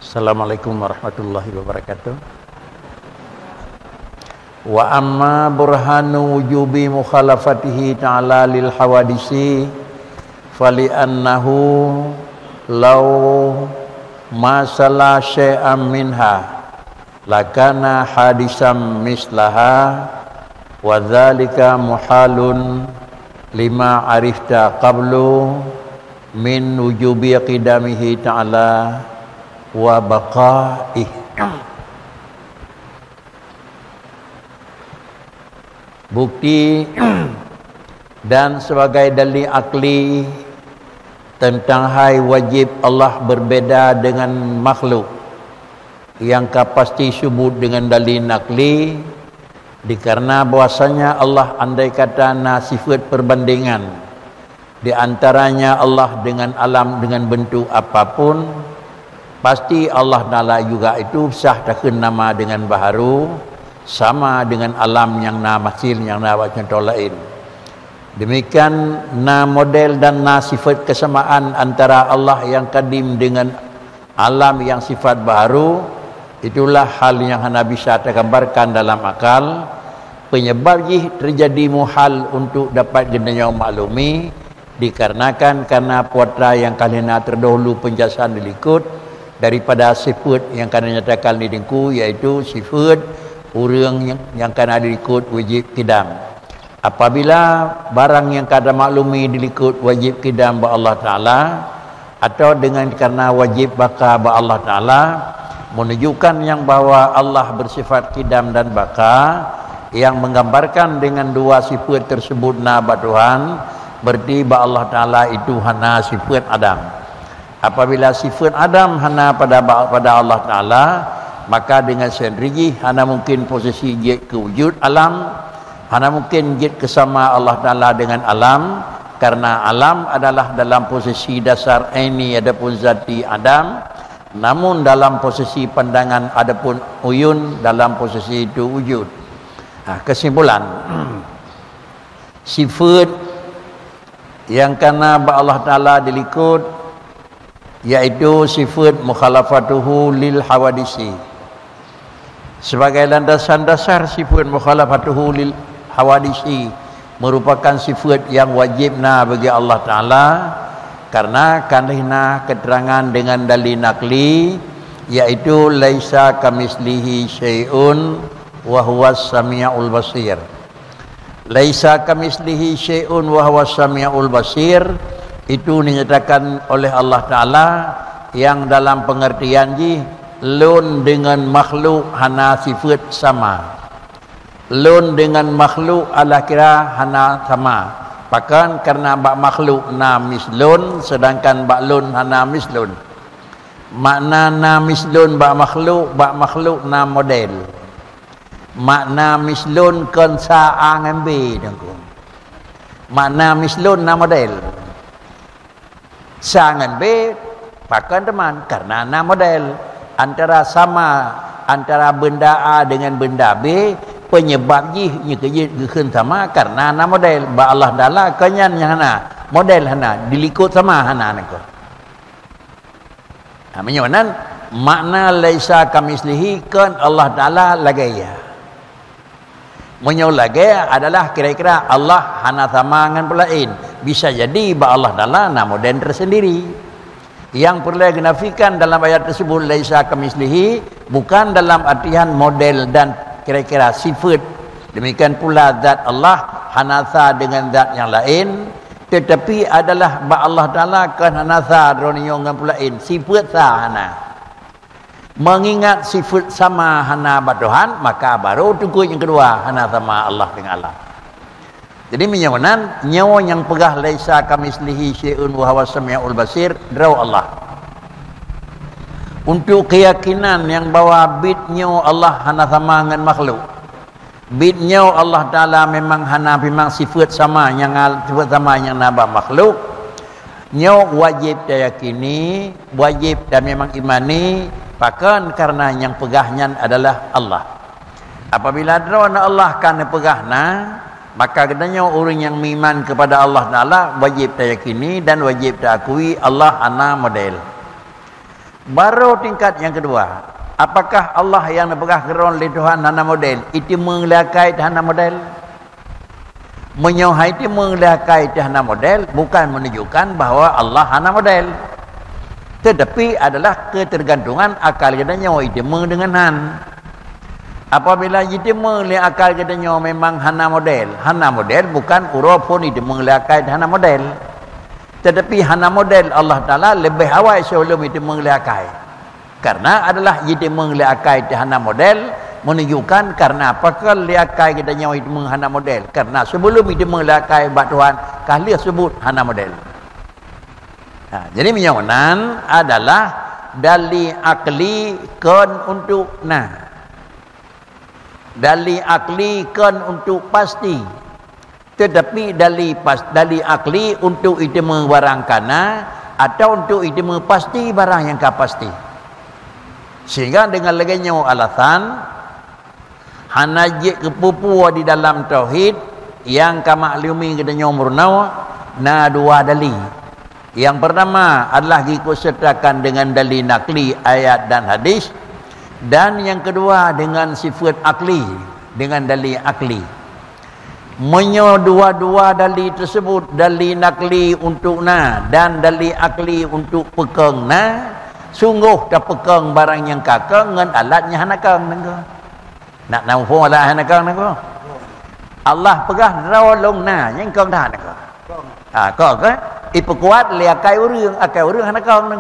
Assalamualaikum warahmatullahi wabarakatuh. Wa amma burhanu wujubi mukhalafatihi ta'ala lil hawadisi fali annahu law masala syai'an minha lakana hadisam mislaha wa dzalika muhalun lima arifta qablu min wujubi qidamihi ta'ala wa baqa'ih. Bukti dan sebagai dalil akli tentang hai wajib Allah berbeda dengan makhluk yang pasti subut dengan dalil nakli, dikarena bahwasanya Allah andai kata sifat perbandingan di antaranya Allah dengan alam dengan bentuk apapun, pasti Allah Ta'ala juga itu sah takun nama dengan baharu sama dengan alam yang masil yang contoh lain. Demikian model dan sifat kesamaan antara Allah yang kadim dengan alam yang sifat baharu, itulah hal yang hana bisa tergambarkan dalam akal. Penyebab terjadi muhal untuk dapat jenayah maklumi dikarenakan karena putra yang kalina terdahulu penjelasan dilikut daripada sifat yang kena nyatakan di dengku, yaitu sifat orang yang kena dilikut wajib qidam. Apabila barang yang kada maklumi dilikut wajib qidam ba Allah Ta'ala atau dengan karena wajib baka ba Allah Ta'ala, menunjukkan yang bahwa Allah bersifat qidam dan baka yang menggambarkan dengan dua sifat tersebut ba Tuhan, berarti ba Allah Ta'ala itu hana sifat Adam. Apabila sifat Adam hana pada Allah Ta'ala, maka dengan sendiri hana mungkin posisi jid ke wujud alam, hana mungkin jid kesama Allah Ta'ala dengan alam, karena alam adalah dalam posisi dasar ini adapun zati Adam, namun dalam posisi pandangan adapun uyun dalam posisi itu wujud. Kesimpulan, sifat yang karena Allah Ta'ala dilikut yaitu sifat mukhalafatuhu lil hawadisi. Sebagai landasan dasar sifat mukhalafatuhu lil hawadisi merupakan sifat yang wajib bagi Allah Ta'ala, karena kanihna keterangan dengan dalil nakli, yaitu laisa kamislihi syai'un wa huwas sami'ul basir. Laisa kamislihi syai'un wa huwas sami'ul basir itu dinyatakan oleh Allah Ta'ala yang dalam pengertian lun dengan makhluk hana sifat sama. Lun dengan makhluk ala kira hana sama. Bahkan karena bak makhluk mislun, sedangkan bak lun hana mislun. Makna mislun bak makhluk model. Makna mislun kan sa ngambil dengku. Makna mislun model. Sangan B bahkan teman karena model antara sama antara benda A dengan benda B, penyebab nyekejit sama karena model ba Allah Ta'ala kanyan yang model dilikut sama nako. Menyonan makna laisa kamislihi kan Allah Ta'ala lagaya. Menyolagaya adalah kira-kira Allah hana sama dengan pelain. Bisa jadi ba Allah Ta'ala model tersendiri. Yang perlu dinafikan dalam ayat tersebut laisa kamislihi bukan dalam artian model dan kira-kira sifat. Demikian pula zat Allah hanasa dengan zat yang lain, tetapi adalah ba Allah Ta'ala kan hanasa roniyong dengan pelain sifat hana. Mengingat sifat sama hana ba Tuhan, maka baru tukul yang kedua hana sama Allah dengan Allah. Jadi menyawanan nyawa yang pegah laisa kamislihi syai'un wa huwas sami'ul basir draw Allah. Untuk keyakinan yang bahwa bidnya Allah hana sama dengan makhluk. Bidnya Allah Ta'ala memang memang sifat sama yang sifat sama yang naba makhluk. Nyawa wajib diyakini, wajib dan memang imani, bahkan karena yang pegahnya adalah Allah. Apabila drona Allah kan pegahna, maka katanya orang yang beriman kepada Allah Ta'ala wajib diyakini dan wajib diakui Allah ana model. Baru tingkat yang kedua, apakah Allah yang napegah geron li Tuhan hana model itu mengelakai hana model? Menyohai itu mengelakai hana model bukan menunjukkan bahawa Allah hana model, tetapi adalah ketergantungan akal kita nyawa itu dengan han. Apabila itu melihat akal kita nyawa memang hana model bukan urupun itu mengelakai hana model, tetapi hana model Allah Ta'ala lebih awal sebelum itu mengelakai, karena adalah itu mengelakai hana model menunjukkan karena apakah liakai kita nyawa itu menghana model, karena sebelum itu mengelakai bak Tuhan kali sebut hana model. Jadi menyawanan adalah dali akli kan untuk dali akli kan untuk pasti, tetapi dali akli untuk itu barangkana atau untuk itu pasti barang yang pasti. Sehingga dengan leganya alasan hanajik kepupua di dalam tauhid yang kamaklumi kita nyomurnawa dua dali. Yang pertama adalah diikutsertakan dengan dalil nakli ayat dan hadis, dan yang kedua dengan sifat akli dengan dalil akli. Dua-dua dalil tersebut, dalil nakli untuk dan dalil akli untuk pekeng sungguh tak pekeng barang yang kakang dengan alatnya hanakang nak nampu alat hanakang Allah pegah rawalong yang kang dah hanakang kau ipu kuat liakai urang akai urang hanakang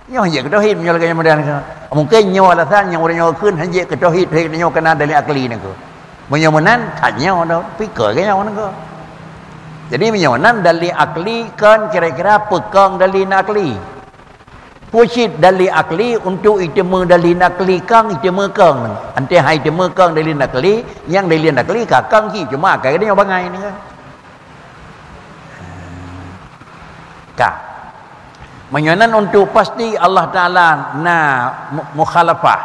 nyo je tauhid nyo lagi modern mungkin nyo alasan yang urang nyo keun hanje ke tauhid nyo kena dalil akli menyomenan tanya pikir ke nyo jadi menyomenan dalil akli kan kira-kira pekang dalil akli pusit dalil akli untuk itemu dalil nakli kang itemu kang ante hai itemu kang dalil nakli yang dalil nakli kakang ki cuma kai dia bangai ni menyonan untuk pasti Allah Ta'ala mukhalafah,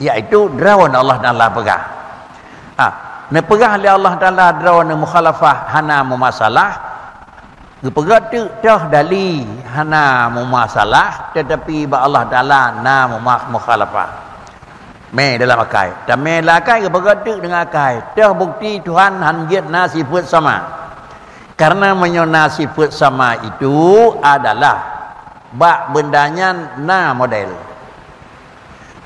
iaitu drawan Allah Ta'ala pegah pegah oleh Allah Ta'ala drawan mukhalafah hana memasalah pegat tu dah dali hana memasalah, tetapi ba Allah Ta'ala mukhalafah dalam akai dan lakai pegat tu dengan akai dah bukti Tuhan hanjit sifat sama, karena menyona sifat sama itu adalah bendanya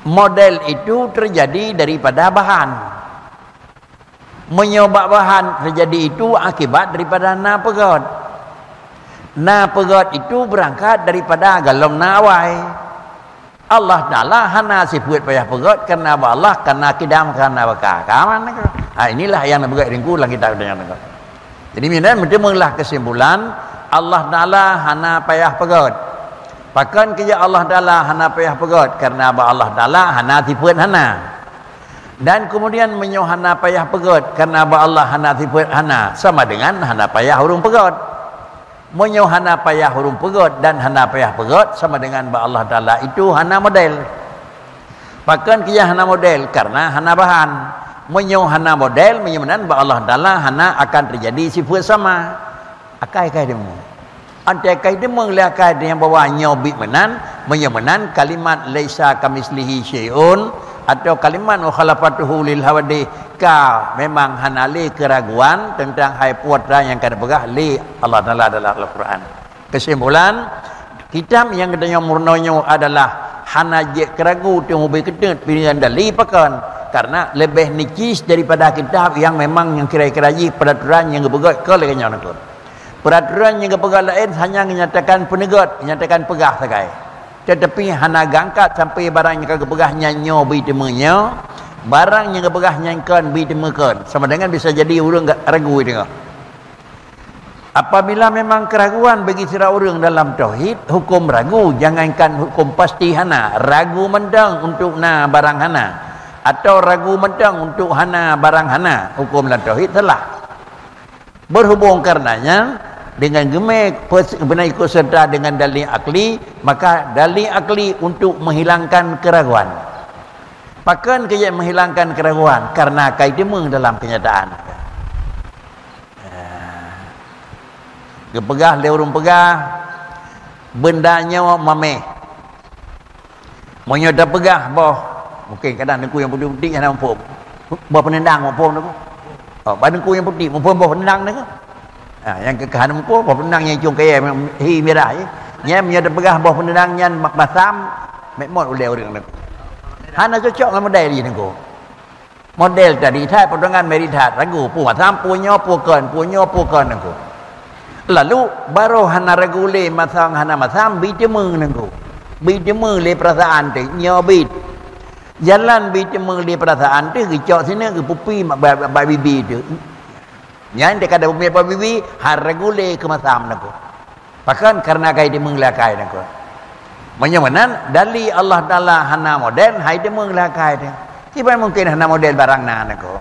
model itu terjadi daripada bahan, menyobak bahan terjadi itu akibat daripada pegat itu berangkat daripada galam nawai Allah Ta'ala hana sifat payah pegat karena Allah karena kidam karena bakar inilah yang nak begat ringku lah kita dengan jadi mendengarlah kesimpulan Allah Ta'ala hana payah pegat. Pakan kerja Allah Ta'ala hana payah pegat karena Allah Ta'ala hana sifat hana. Dan kemudian hana payah pegat karena Allah hana sifat hana, sama dengan hana payah hurung pegat. Hana payah hurung pegat dan hana payah pegat sama dengan Allah Ta'ala itu hana model. Pakan kerja hana model karena hana bahan. Hana model menyamakan Allah Ta'ala hana akan terjadi sifat sama. Akai-akai demo. Antai-akai demo liakai yang bawa nyobik menyamakan kalimat laisa kamislihi syai'un atau kalimat mukhalafatuhu lil hawadi memang hanali keraguan tentang hai putra yang kada pegah li Allah Ta'ala adalah Al-Quran. Kesimpulan kitab yang katanya murnonyo adalah hana je keragu tu mobil ketut pilihan dali pakan karena lebih nicis daripada kitab yang memang yang kira-kira peraturan yang berpegat ke leganya nak. Peraturan yang berpegat lain hanya menyatakan penegat, menyatakan pegah sagai. Tetapi hana gangkat sampai barang yang kagak nyanyo bi temenyo, barang yang kagak nyangkan bi temekan. Sama dengan bisa jadi urang ragu itu. Apabila memang keraguan bagi sira urang dalam tauhid, hukum ragu jangankan hukum pasti hana, ragu mendang untuk barang hana. Atau ragu mentang untuk hana barang hana, hukum dalam tauhid telah berhubung karenanya dengan gemek benar ikut serta dengan dalil akli, maka dalil akli untuk menghilangkan keraguan. Pakan kerja menghilangkan keraguan karena kaidemeng dalam kenyataan. Kepegah leurung pegah bendanya mameh Monya dah pegah boh. Mungkin kadang aku yang putih-putih yang nampak. Boh penendang mampu aku. Oh, badanku yang putih mampu boh penendang aku. Yang kekahan mampu boh penendang yang cung kaya hi merah je. Nya monya dah pegah boh penendang nyan masam mekmot ulai orang aku. Hana cocok dengan model ni aku. Model tadi thai pertolongan meritat ragu pu masam punya pukan aku. Lalu baru hana regule masang hana masam bi jemeng aku. Bi jemeng le perasaan tu nyobit. Jalan bi jemeng le perasaan tu gicok sini ke pupi mak bibi tu. Nyan dekat ada pupi bibi har regule ke masam aku. Bahkan karena kai dia mengelakai aku. Menyamanan dali Allah Taala hana model hai dia mengelakai dia. Tiba mungkin hana model barang na aku.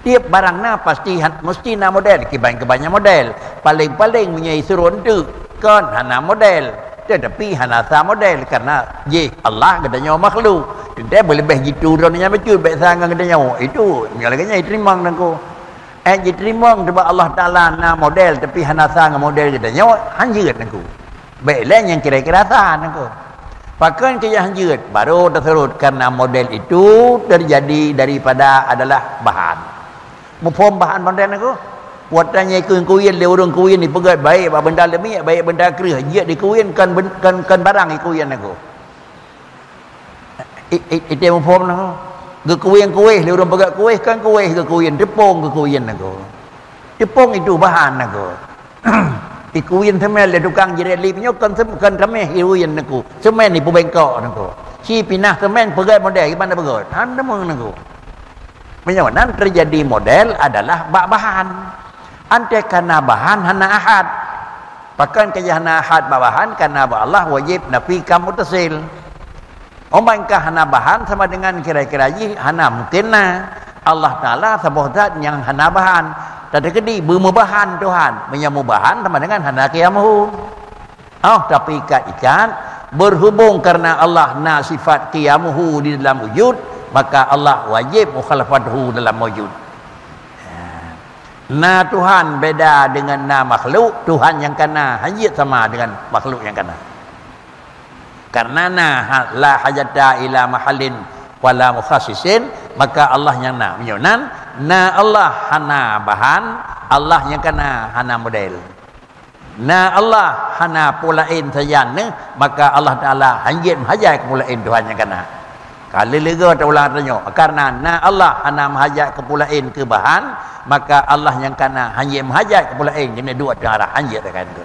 Tiap barang na pasti mesti na model kebanyak model. Paling-paling menyai surun tu kan hana model. Tetapi hana sa model karena Allah katanya makhluk. Dia boleh beh gitu dunia betul beh sangat katanya. Itu mengalaganya terima nangko. Diterima sebab Allah Taala na model tapi hana sa model katanya hanjut nangko. Baiklah yang kira-kira sa nangko. Pakan kaya hanjut baru terserut karena model itu terjadi daripada adalah bahan. Mufhum bahan model nangko. Buatannya kuyen le urang kuyen ni pegat baik benda lebih baik benda kerah dia di kuyen kan barang kuyen aku. Itu yang form nak. Ge kuyen le urang pegat kueh kan kueh ke kuyen tepung ke kuyen aku. Tepung itu bahan aku. Di kuyen temel le tukang jerat lipnya kan temel kuyen aku. Semen ni pu bengkok aku. Si pinah semen pegat model gimana pegat? Anda meng aku. Menyawanan terjadi model adalah bahan. Ante karena bahan hana ahad. Bahkan kaya hana ahad bahan karena Allah wajib nafikan mutasil. Omangkah hana bahan sama dengan kira-kira hana mungkin Allah Ta'ala sebuah zat yang hana bahan. Tadi kedi bermubahan Tuhan. Menyamubahan sama dengan hana qiyamuhu. Tapi ikan berhubung karena Allah na sifat qiyamuhu di dalam wujud, maka Allah wajib mukhalafatuhu dalam wujud. Na Tuhan beda dengan na makhluk. Tuhan yang kana hajat sama dengan makhluk yang kana. Karena na la hajata ila mahallin wala mukhassisin, maka Allah yang na menyunan. Na Allah hana bahan, Allah yang kana hana model. Na Allah hana pulain sayan ne, maka Allah Taala hajat hajat pulain Tuhan yang kana. Kalau lega tak ulang tanya. Karena na Allah hana mahajat kepulain ke bahan, maka Allah yang kana hanya mahajat kepulain. Jadi dua cara hajat kan tu.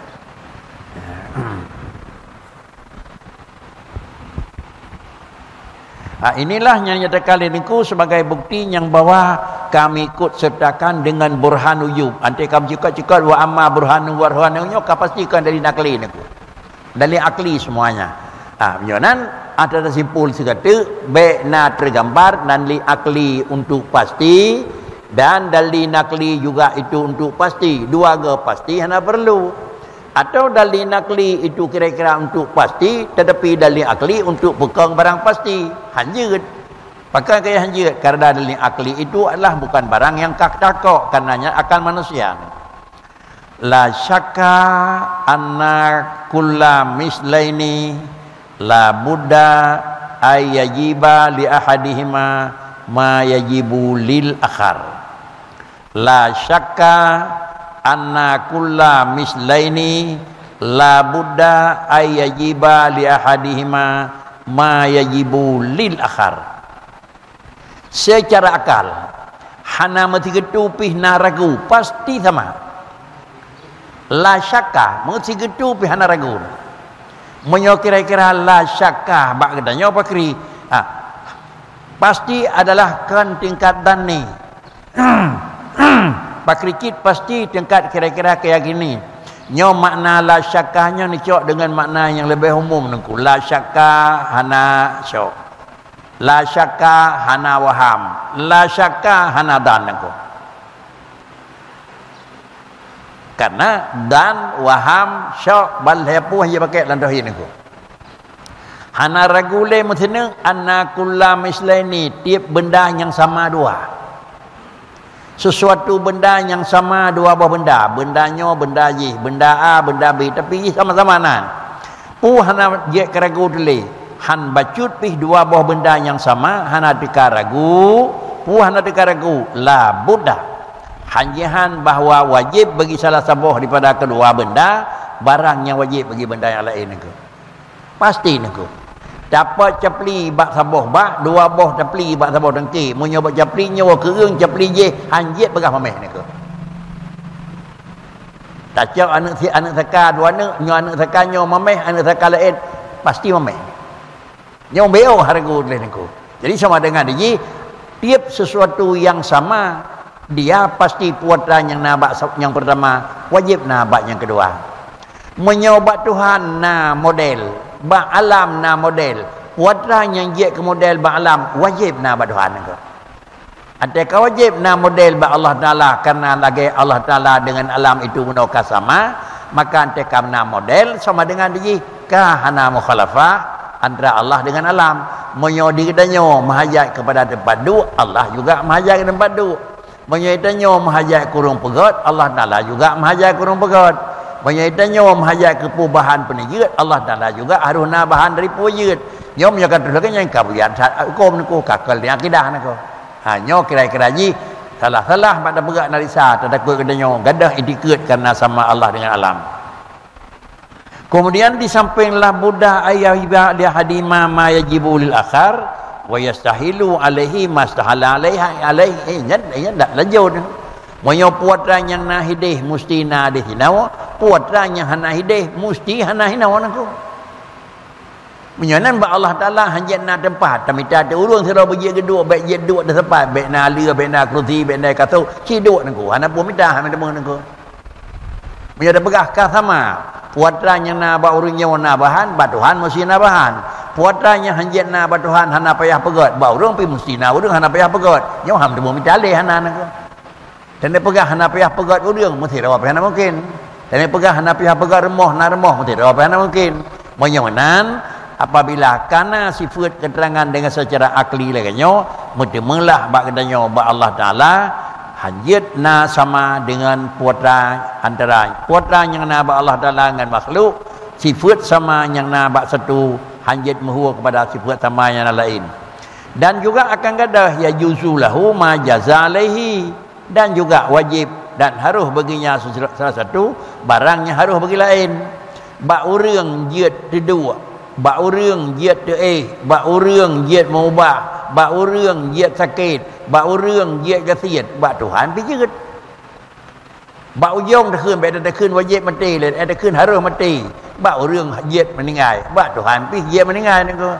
Inilah yang nyatakan niku sebagai bukti yang bahwa kami ikut sertakan dengan burhan ujub. Antai kami cakap wa amma burhanu warhanunya pastikan dari nakli niku. Dari akli semuanya. Menyonan ada simpul sekata baik na tergambar dan li akli untuk pasti dan dali nakli juga itu untuk pasti. Dua ke pasti hanya perlu. Atau dali nakli itu kira-kira untuk pasti tetapi dali akli untuk pegang barang pasti. Hanjut. Pakai kaya hanjut karena dali akli itu adalah bukan barang yang kak-kakok karenanya akan manusia. La syakka anna kulla mislaini la buddha ayajiba li ahadihima ma yajibu lil akhar. La syakka anna kulla mislaini la buddha ayajiba li ahadihima ma yajibu lil akhar. Secara akal hana mesti ketupih na ragu pasti sama. La syakka mesti ketupih hana ragu. Menyo kira-kira la syakka bak katanya apa kiri pasti adalah kan tingkat dan ni pakrikit pasti tingkat kira-kira kayak gini nyo makna la syakkahnya ni cok dengan makna yang lebih umum nengku. La syakka hana syok, la syakka hana waham, la syakka hana dan nengku. Karena dan waham syok bal hapu hanya pakai landahi niku. Hana ragule mutine anna kullam mislaini tiap benda yang sama dua. Sesuatu benda yang sama dua buah benda. Bendanya benda Y, benda A, benda B tapi sama-sama nan. Hana je keragu dele. han bacut pih dua buah benda yang sama, hana teka ragu, hana teka ragu, la buddha. Hanjihan bahawa wajib bagi salah sebuah daripada kedua benda, barang yang wajib bagi benda yang lain itu. Pasti itu. Dapat capli bak sabuh bak, dua buah capli bak sabuh dengki. Munyo bak capli nyawa kereng capli je, hanjit begah mameh itu. Tak cak anak saka dua anak saka nyawa mameh, anak saka lain pasti mameh. Nyawa beo harga oleh niku. Jadi sama dengan dia, tiap sesuatu yang sama, dia pasti puatan yang nabak yang pertama, wajib nabak yang kedua. Menyobat Tuhan na model, ba alam na model, puatan yang dia ke model ba alam, wajib nabak Tuhan niku. Adakah wajib na model ba Allah Taala karena lagi Allah Taala dengan alam itu menokah sama, maka antekam na model sama dengan dia kahana mukhalafah antara Allah dengan alam. Menyo digedanyo mahajat kepada tempat du, Allah juga mahajat ke tempat du. Menyo itanyo mahajat kurung pegot, Allah Taala juga mahajat kurung pegot. Menyo itanyo mahajat ke pubahan penijut, Allah Taala juga harus na bahan dari pujut. Nyo menyakan terlalu yang kabuyan hukum niku kakal ni akidah niku. Nyo kira-kira ji salah-salah pada berat narisa terdakwa kedanyo gadah itikad karena sama Allah dengan alam. Kemudian di sampinglah Buddha ayah dia hadima ma yajibu lil akhar wa yastahilu alaihi mastahala alaihi ndak lajud. Moyo puatran yang na hidih mesti na di hinawa, puatran yang hana hidih mesti hana hinawa naku. Menyanan ba Allah Taala hanjat na tempat tamita ada urang sira beje geduk baik je duk dah sempat baik na lia baik na kerusi baik na kata ciduk naku hana pun minta hana demo naku. Menyada begahkah sama puatran yang na ba urang nyawa na bahan ba Tuhan mesti na bahan. Puatran yang hanjat na ba Tuhan hana payah pegot ba urang pi mesti na urang hana payah pegot. Nyawa ham demo minta le hana naku. Dan dia pegah hana payah pegot urang mesti rawa hana mungkin. Dan dia pegah hana payah pegot remoh na remoh mesti rawa hana mungkin. Menyawanan apabila kana sifat keterangan dengan secara akli laganyo mutemelah bak kedanyo ba Allah Taala hanjit na sama dengan putra antara putra yang na ba Allah Taala dengan makhluk sifat sama yang na bak satu hanjit mahua kepada sifat sama yang lain. Dan juga akan gadah ya juzulahu ma jaza alaihi, dan juga wajib dan harus baginya salah satu barangnya harus bagi lain. Ba urang jiat kedua, ba urang jiat teu ba urang jiat maubah, ba urang jiat sakit, ba urang jiat gasiat, ba Tuhan pi jeut. Ba ujung dah keun bae dah keun wajib mati le, dah keun harus mati. Ba urang jiat meninggal, ba Tuhan pi jiat meninggal niku.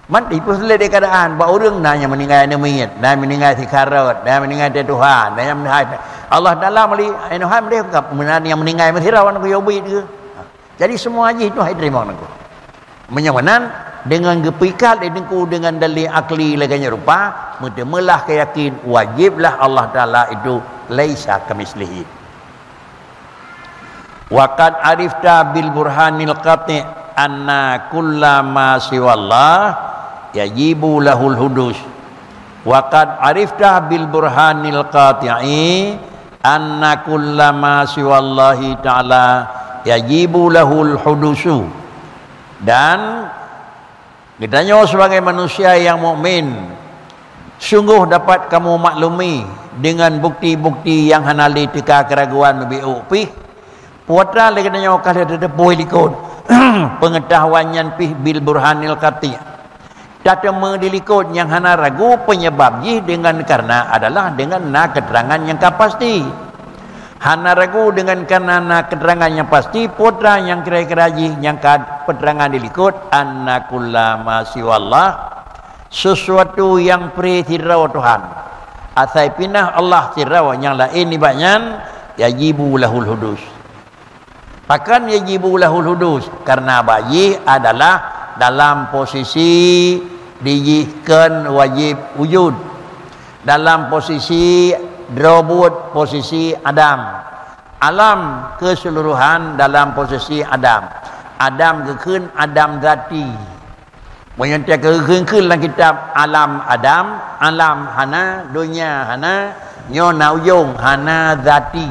Mati pun selesai di keadaan ba urang na yang meninggal ni mayit, na meninggal si karat, na meninggal di Tuhan, na yang Allah Taala meli Tuhan dia kap yang meninggal mesti rawan ku yobi dia. Jadi semua haji itu hai terima niku. Menyawanan dengan gepikal dengku dengan dalil akli laganya rupa mutemelah keyakin wajiblah Allah Taala itu laisa kamislihi. Wa qad arifta bil burhanil qati' anna kullama siwallah yajibu lahul hudus. Wa qad arifta bil burhanil qati'i anna kullama siwallahi ta'ala yajibu lahul hudusu. Dan kitanya sebagai manusia yang mukmin sungguh dapat kamu maklumi dengan bukti-bukti yang hanali tika keraguan mebiu pih puatra lagi kitanya kalau ada boy likut pengetahuan pih bil burhanil qati' data mendilikut yang hana ragu penyebab ji dengan karena adalah dengan na keterangan yang pasti. Hana ragu dengan karena keterangan yang pasti putra yang kira-kira yang keterangan dilikut anna kullama siwallah sesuatu yang pre-tirau Tuhan asai pinah Allah tirau yang lain ibayan yajibu lahul hudus. Pakan yajibu lahul hudus karena bayi adalah dalam posisi dijihkan wajib wujud, dalam posisi drobut posisi Adam, alam keseluruhan dalam posisi Adam. Adam kekeun Adam zati. Menyentia kekeun dalam kitab alam Adam, alam hana, dunia hana, nyona ujung hana zati.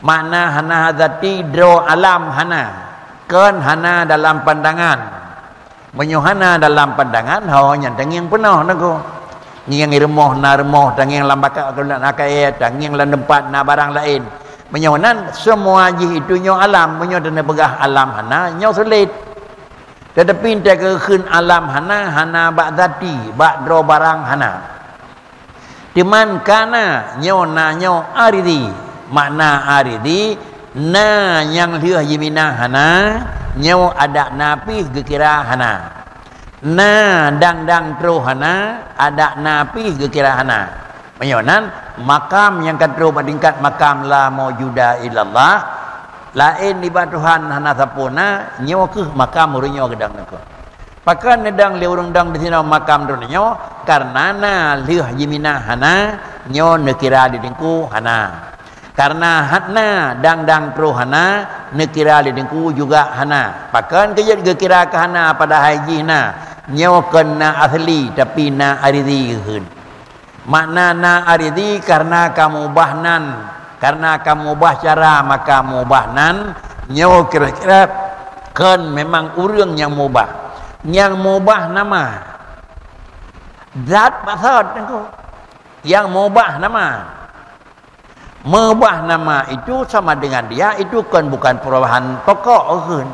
Makna hana zati dro alam hana, kan hana dalam pandangan. Menyohana dalam pandangan hanya tanging penuh naku. Ngiang remoh na remoh tanging lambaka kelan akai tanging lan tempat na barang lain. Menyohanan semua ji itu nyo alam, menyo dana begah alam hana nyo sulit. Tetapi tak keun alam hana ba'dati, ba'dro barang hana. Diman kana nyo na nyo aridi, makna aridi na yang liah yimina hana nyaw ada napi gekira hana na dang tro hana ada napi gekira hana menyonan makam yang katro tingkat makam la maujuda illallah lain ibadah Tuhan hana sapuna nyaw ke makam urunyo gedang nako pakan nedang le urung dang di sini makam dronyo karena na liah yimina hana nyaw nekira di dingku hana karena hatna dang tro hana nekira lidengku juga hana pakan kejat gekira ke hana pada haji na nyawa kena asli tapi na aridi hun makna na aridi karena kamu bahnan karena kamu bah cara maka mubahnan nyawa kira-kira kan memang urang yang mubah nama zat pasad yang mubah nama mubah nama itu sama dengan dia itu kan bukan perubahan pokok kan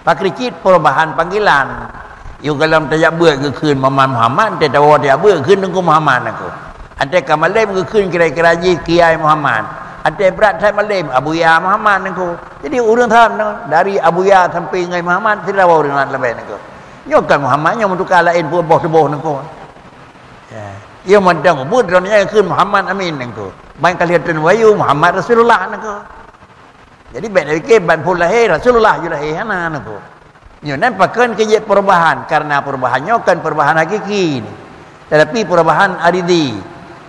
pakricit perubahan panggilan yo dalam tajak ber ke keun Muhammad te tawa dia ber keun nengku Muhammad aku ante kamalem ke keun kira-kira ji Kiai Muhammad ante berat saya malem Abu Ya Muhammad nengku jadi urang tham dari Abu Ya sampai ngai Muhammad tidak tahu dengan lebih nengku yo kan Muhammad yang tukar lain pun boh nengku ya ia mandang budronnya keun Muhammad Amin nengku baik kalian wayu Muhammad Rasulullah nako. Jadi baik dari ke ban pun lahir Rasulullah ju lahir hana nako. Nyo nan pakan ke perubahan karena perubahannya kan perubahan hakiki. Tetapi perubahan aridi.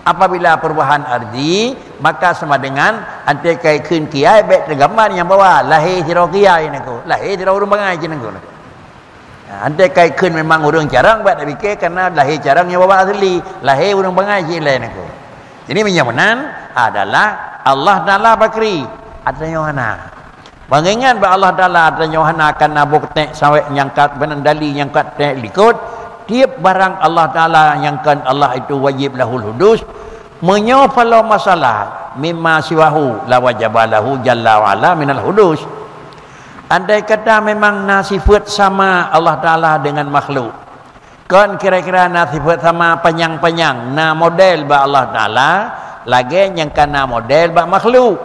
Apabila perubahan aridi maka sama dengan ante kai keun kiai baik tergambar yang bawa lahir sira kiai nako. Lahir sira urang bangai je nako. Ante kai keun memang urang jarang baik dari ke karena lahir jarang yang bawa asli, lahir urang bangai je lain nako. Jadi menyamanan adalah Allah Ta'ala bakri adanya hana. Mengingat bahawa Allah Ta'ala adanya hana karena bukti sampai nyangkat benandali nyangkat likut tiap barang Allah Ta'ala nyangkan Allah itu wajib lahul hudus menyofalau masalah mimma siwahu la wajabalahu jalla wa'ala minal hudus. Andai kata memang nasifat sama Allah Ta'ala dengan makhluk kan kira-kira nasifat sama panjang-panjang na model ba Allah Ta'ala lagi yang kena model ba makhluk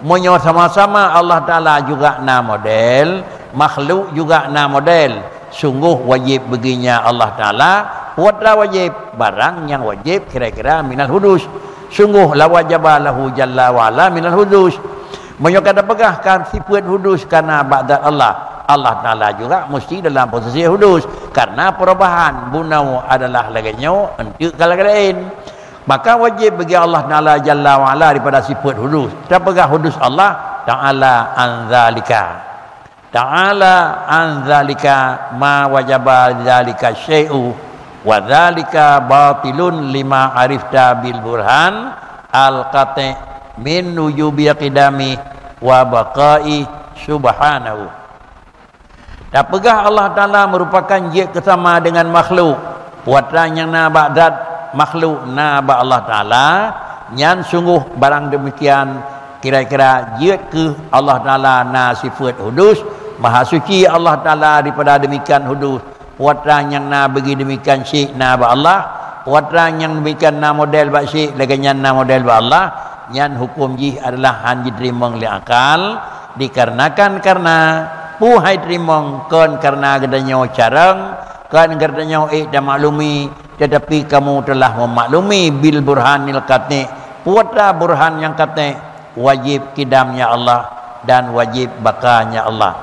monyo sama-sama Allah Ta'ala juga na model makhluk juga na model sungguh wajib baginya Allah Ta'ala putra wajib barang yang wajib kira-kira minal hudus sungguh la wajabalahu jalla wa'ala minal hudus monyo kada pegahkan sifat hudus karena ba'da Allah Ta'ala juga mesti dalam posisi hudus karena perubahan bunau adalah laginya untuk kalau lain maka wajib bagi Allah Ta'ala Jalla wa'ala daripada sifat hudus tak pegah hudus Allah Ta'ala anzalika ma wajaba dzalika syai'u wa dzalika batilun lima arifta bil burhan al-qati' min wujubi qidami wa baqai subhanahu. Tak pegah Allah Ta'ala merupakan dia kesama dengan makhluk. Puatan yang na ba'dat makhluk na ba Allah Ta'ala. Nyan sungguh barang demikian kira-kira dia ke Allah Ta'ala na sifat hudus. Maha suci Allah Ta'ala daripada demikian hudus. Puatan yang na bagi demikian syik na ba Allah. Puatan yang demikian na model ba syik lagi nyan na model ba Allah. Nyan hukum jih adalah hanji terima oleh akal. Dikarenakan karena puhai terimong kan karena gedanya carang kan gedanya dah maklumi tetapi kamu telah memaklumi bil burhanil qati putra burhan yang qati wajib kidamnya Allah dan wajib bakanya Allah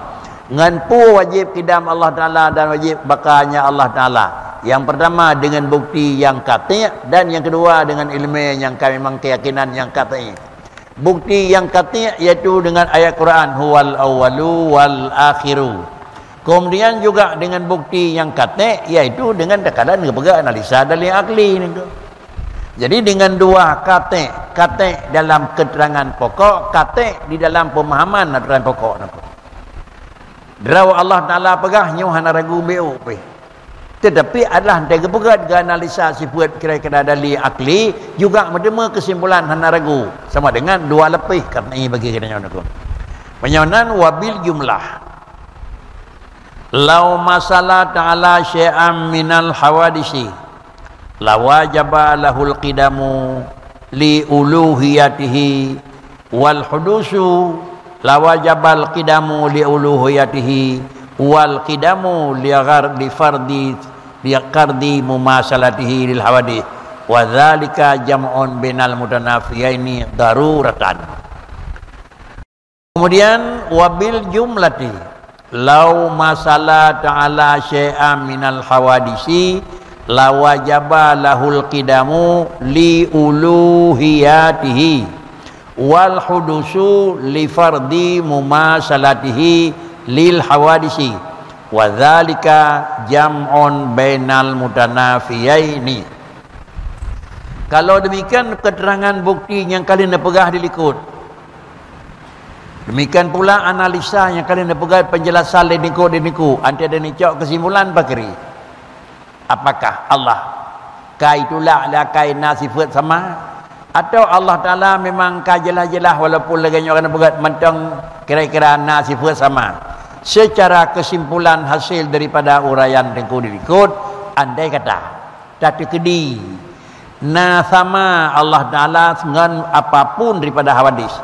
ngan pu wajib kidam Allah Ta'ala dan wajib bakanya Allah Ta'ala yang pertama dengan bukti yang qati dan yang kedua dengan ilmu yang memang keyakinan yang qati. Bukti yang qati' yaitu dengan ayat Quran huwal awwalu wal akhiru. Kemudian juga dengan bukti yang qati' yaitu dengan tekanan kepada analisa dalil akli ni. Jadi dengan dua qati' dalam keterangan pokok, qati' di dalam pemahaman aturan pokok nak. Draw Allah Taala pegah nyu hana ragu beu pe. Tetapi adalah hantar kepegat ke analisa sifat kira-kira dalil akli juga menerima kesimpulan hana ragu sama dengan dua lebih karena ini bagi kita nyonak. Penyonan wabil jumlah. Lau masalah ta'ala syai'am minal hawadisi la wajaba lahul qidamu li uluhiyatihi wal hudusu la wajabal qidamu li uluhiyatihi wal qidamu li fardi li qardi mumasalatihi lil hawadith wa dzalika jam'un bainal mutanafiyaini daruratan. Kemudian wabil jumlati lau masalah ta'ala syai'an minal hawadisi la wajaba lahul qidamu li uluhiyatihi wal hudusu li fardi mumasalatihi lil hawadisi wa dzalika jam'un bainal mutanafiyaini. Kalau demikian keterangan bukti yang kalian pegah dilikut, demikian pula analisa yang kalian pegah penjelasan diniku antara dicok kesimpulan bakri. Apakah Allah kaitulah la kaina sifat sama atau Allah Taala memang kajelah-jelah walaupun lagi orang pegat mentang kira-kira sifat sama. Secara kesimpulan hasil daripada uraian dengku dirikut, andai kata tak kedi sama Allah Taala dengan apapun daripada hawadis.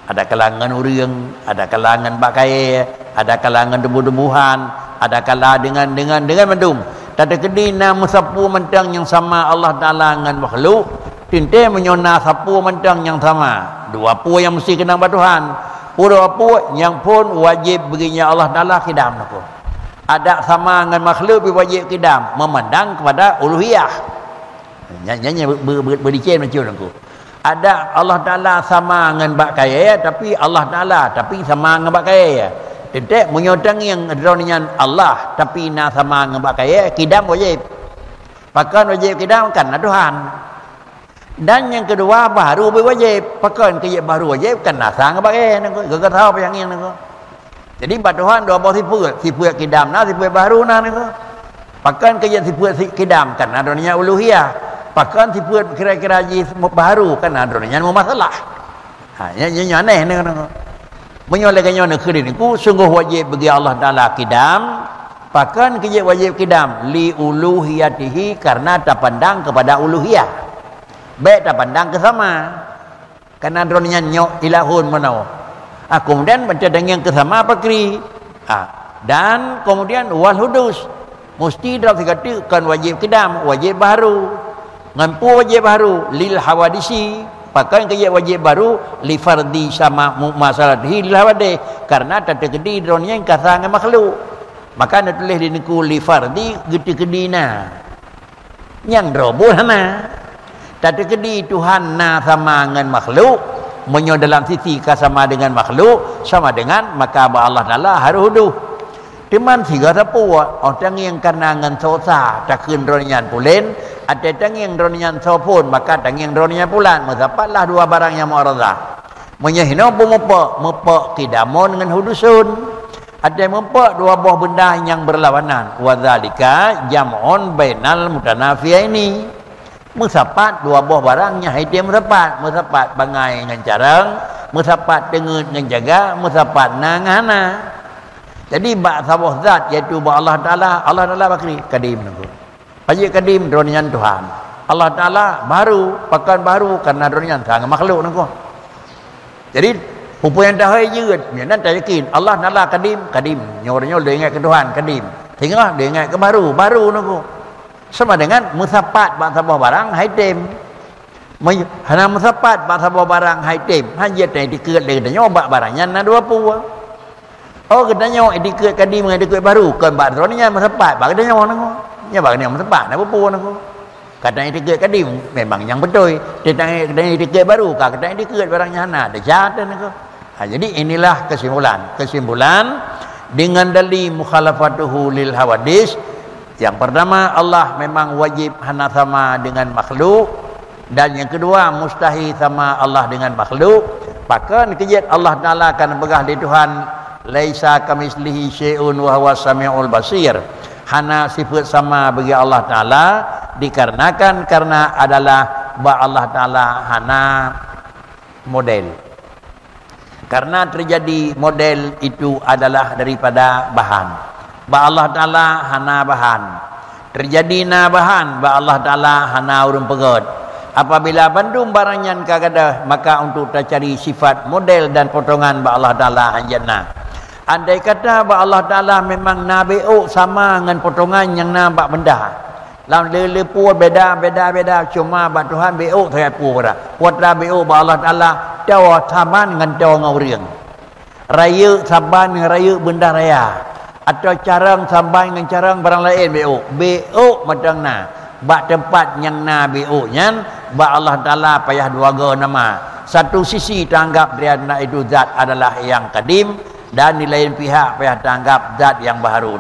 Ada kalangan urang, ada kalangan bakai, ada kalangan debu-debuhan, ada kala dengan mendung. Tak kedi musapu mentang yang sama Allah Taala dengan makhluk. Tinte menyona sapu mentang yang sama. Dua pu yang mesti kenang batuhan. Dua pu yang pun wajib baginya Allah Taala kidam aku. Ada sama dengan makhluk wajib kidam memandang kepada uluhiyah. Nyanyi berdicen macam aku. Ada Allah Taala sama dengan bak kaya tapi Allah Taala tapi sama dengan bak kaya. Tinte menyodang yang adronyan Allah tapi sama dengan bak kaya kidam wajib. Pakan wajib kidam kan Tuhan. Dan yang kedua baru berwajib pakan kerja baru wajib kan nasang bagai nak gak tahu apa yang nak. Jadi batuhan dua bawah sifat kidam sifat baru nak. Pakan kerja sifat kidam kan adanya uluhiyah. Pakan sifat kira-kira baru kan adanya masalah. Yang aneh nak. Menyolehkannya nak kiri niku sungguh wajib bagi Allah Taala kidam. Pakan kerja wajib kidam li uluhiyatihi karena tak pandang kepada uluhiyah. Baik tak pandang ke sama karena drone nyok ilahun menau. Kemudian baca dengan kesama pakri. Dan kemudian wal hudus mesti dalam dikatakan wajib kidam, wajib baru. Ngampu wajib baru lil hawadisi, pakai kerja wajib baru li fardi sama masalatihi lil hawadih karena tak terkedi drone yang kasang makhluk. Maka nak tulis di niku li fardi gede-gedina. Yang roboh sana. Tak terkedi Tuhan sama dengan makhluk menyo dalam sisi sama dengan makhluk sama dengan maka Allah Taala harus huduh. Teman siga sapu orang yang karena ngan sosa tak kun ronyan pulen ada tang yang ronyan sopun maka tang yang ronyan pulan mazapatlah dua barang yang mu'aradah. Menyahina mepa kidamon dengan hudusun. Ada mempa dua buah benda yang berlawanan. Wa dzalika jam'un bainal mutanafiyaini. Musapat dua buah barangnya haitim musapat bangai dengan carang, musapat dengan jaga, musapat nangana. Jadi bak sabah zat iaitu bak Allah Taala bakri kadim nangku. Haji kadim dronian Tuhan. Allah Taala baru, pakan baru karena dronian sang makhluk nangku. Jadi pupu yang dah jeut, nan tak yakin Allah Taala kadim, nyornya dia ingat ke Tuhan kadim. Tengah dia ingat ke baru nangku. Sama dengan musapat bangsa buah barang haitim. Hana musapat bangsa buah barang haitim. Hanya yang dikut lagi nyoba barangnya na dua puah. Oh katanya dikut kadim dengan dikut baru. Kan barangnya musapat. Baganya orang nya baganya musapat na puah nako. Katanya dikut kadim memang yang betul. Katanya dikut baru. Katanya dikut barangnya hana ada jatuh nako. Jadi inilah kesimpulan dengan dalil mukhalafatuhu lil hawadis. Yang pertama Allah memang wajib hana sama dengan makhluk dan yang kedua mustahil sama Allah dengan makhluk. Bahkan kejadian Allah Taala akan begah di Tuhan laisa kamislihi syai'un wa huwas samiul basir. hana sifat sama bagi Allah Ta'ala dikarenakan karena adalah Allah Ta'ala hana model. Karena terjadi model itu adalah daripada bahan. Allah Ta'ala hana bahan. Terjadi na bahan Allah Ta'ala hana urung pegot. Apabila bandung barangnya kagada, maka untuk cari sifat model dan potongan Allah Ta'ala hanjana. Andai kata Allah Ta'ala memang na be'uk sama dengan potongan yang na bak benda. Lam lepu beda cuma Tuhan be'uk saya pura. Putra be'uk Allah Ta'ala tawa saban dengan tawa ngauriang. Raya saban dengan raya benda raya. Atau carang saban dengan carang barang lain be'uk macam na. Bak tempat yang na be'uknya Allah Ta'ala payah dua nama. Satu sisi tanggap dia itu zat adalah yang kadim, dan di lain pihak payah tanggap zat yang baru.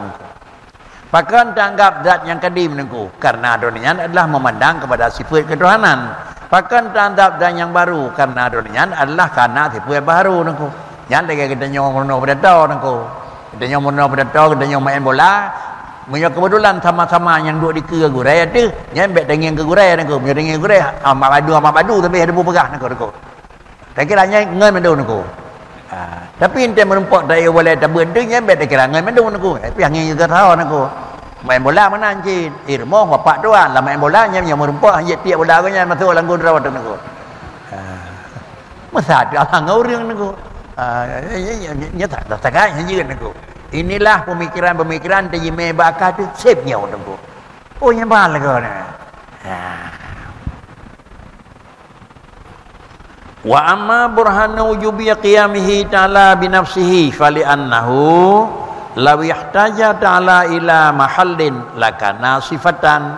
Pakan tanggap zat yang kadim nengku karena adonian adalah memandang kepada sifat ketuhanan. Pakan tanggap zat yang baru karena adonian adalah karena sifat baru nengku. Jangan kita nyomono pada tahu nengku. Kita nyomono pada tahu, kita main bola. Punya kebetulan sama-sama yang duduk di ke gurai tu, nyembek dengan ke gurai nengku. Punya dengan gurai amak badu tapi ada pegah nengku. Tak kira ngai mendu nengku. Tapi ente merempak daya boleh tak benda nyembek tak kira ngai mendu nengku. Tapi yang juga tahu nengku. Main bola mana anjing? Irmoh bapak tuan lah main bola nya yang merempak hanya tiap bola nya masuk langgur rawat nengku. Masa ada ngaurang nengku. Nya tak kai hanya nengku. Inilah pemikiran-pemikiran terjemah bakal tu save-nya nengku. Oh yang bal ke ni. Wa amma burhanu wujubi qiyamihi ta'ala bi nafsihi fali annahu law yahtaja ta'ala ila mahallin lakana sifatan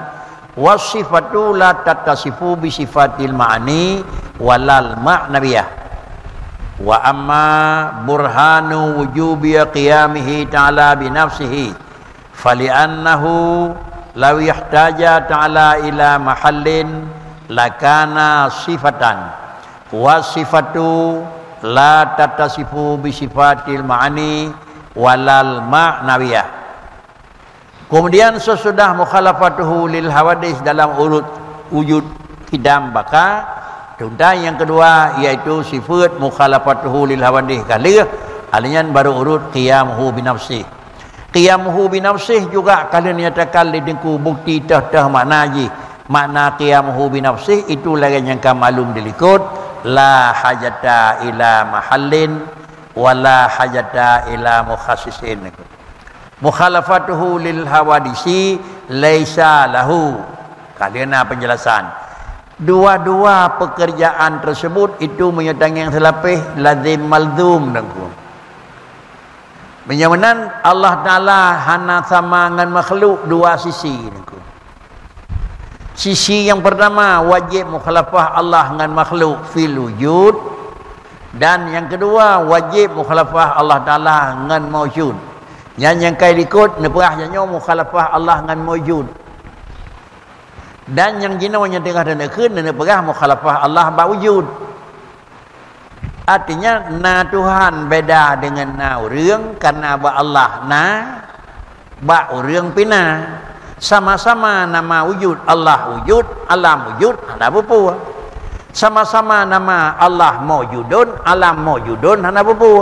wasifatu la tattasifu bi sifatil ma'ani walal ma'nawiyah. Wa amma burhanu wujubi qiyamihi ta'ala bi nafsihi fali annahu law yahtaja ta'ala ila mahallin lakana sifatan wa sifatu la tattasifu bi sifatil ma'ani walal ma'nawiyah. Kemudian sesudah mukhalafatuhu lil hawadis dalam urut wujud kidam baka, contoh yang kedua iaitu sifat mukhalafatuhu lil hawadis kali alian baru urut qiyamuhu bi nafsih. Qiyamuhu bi nafsih juga kalian nyatakan lidengku bukti tah makna ji. Makna qiyamuhu bi nafsih itu lagi yang kamalum dilikut la hajata ila mahallin wala hajata ila mukhassisin. Mukhalafatuhu lil hawadisi laisa lahu. Kalian penjelasan. Dua-dua pekerjaan tersebut itu menyatakan yang selapih lazim malzum nengku. Menyamanan Allah Ta'ala hana sama dengan makhluk dua sisi nengku. Sisi yang pertama wajib mukhalafah Allah dengan makhluk fil wujud, dan yang kedua wajib mukhalafah Allah Ta'ala dengan mawjud. Yang kai ikut nepah janyo mukhalafah Allah dengan mawjud. Dan yang jinawanya tengah dan akhir dan nepah mukhalafah Allah ba wujud. Artinya na Tuhan beda dengan na urang karena ba Allah na ba urang pina. Sama-sama nama wujud Allah wujud, alam wujud, ada apa? Sama-sama nama Allah mawjudun, alam mawjudun, ada apa?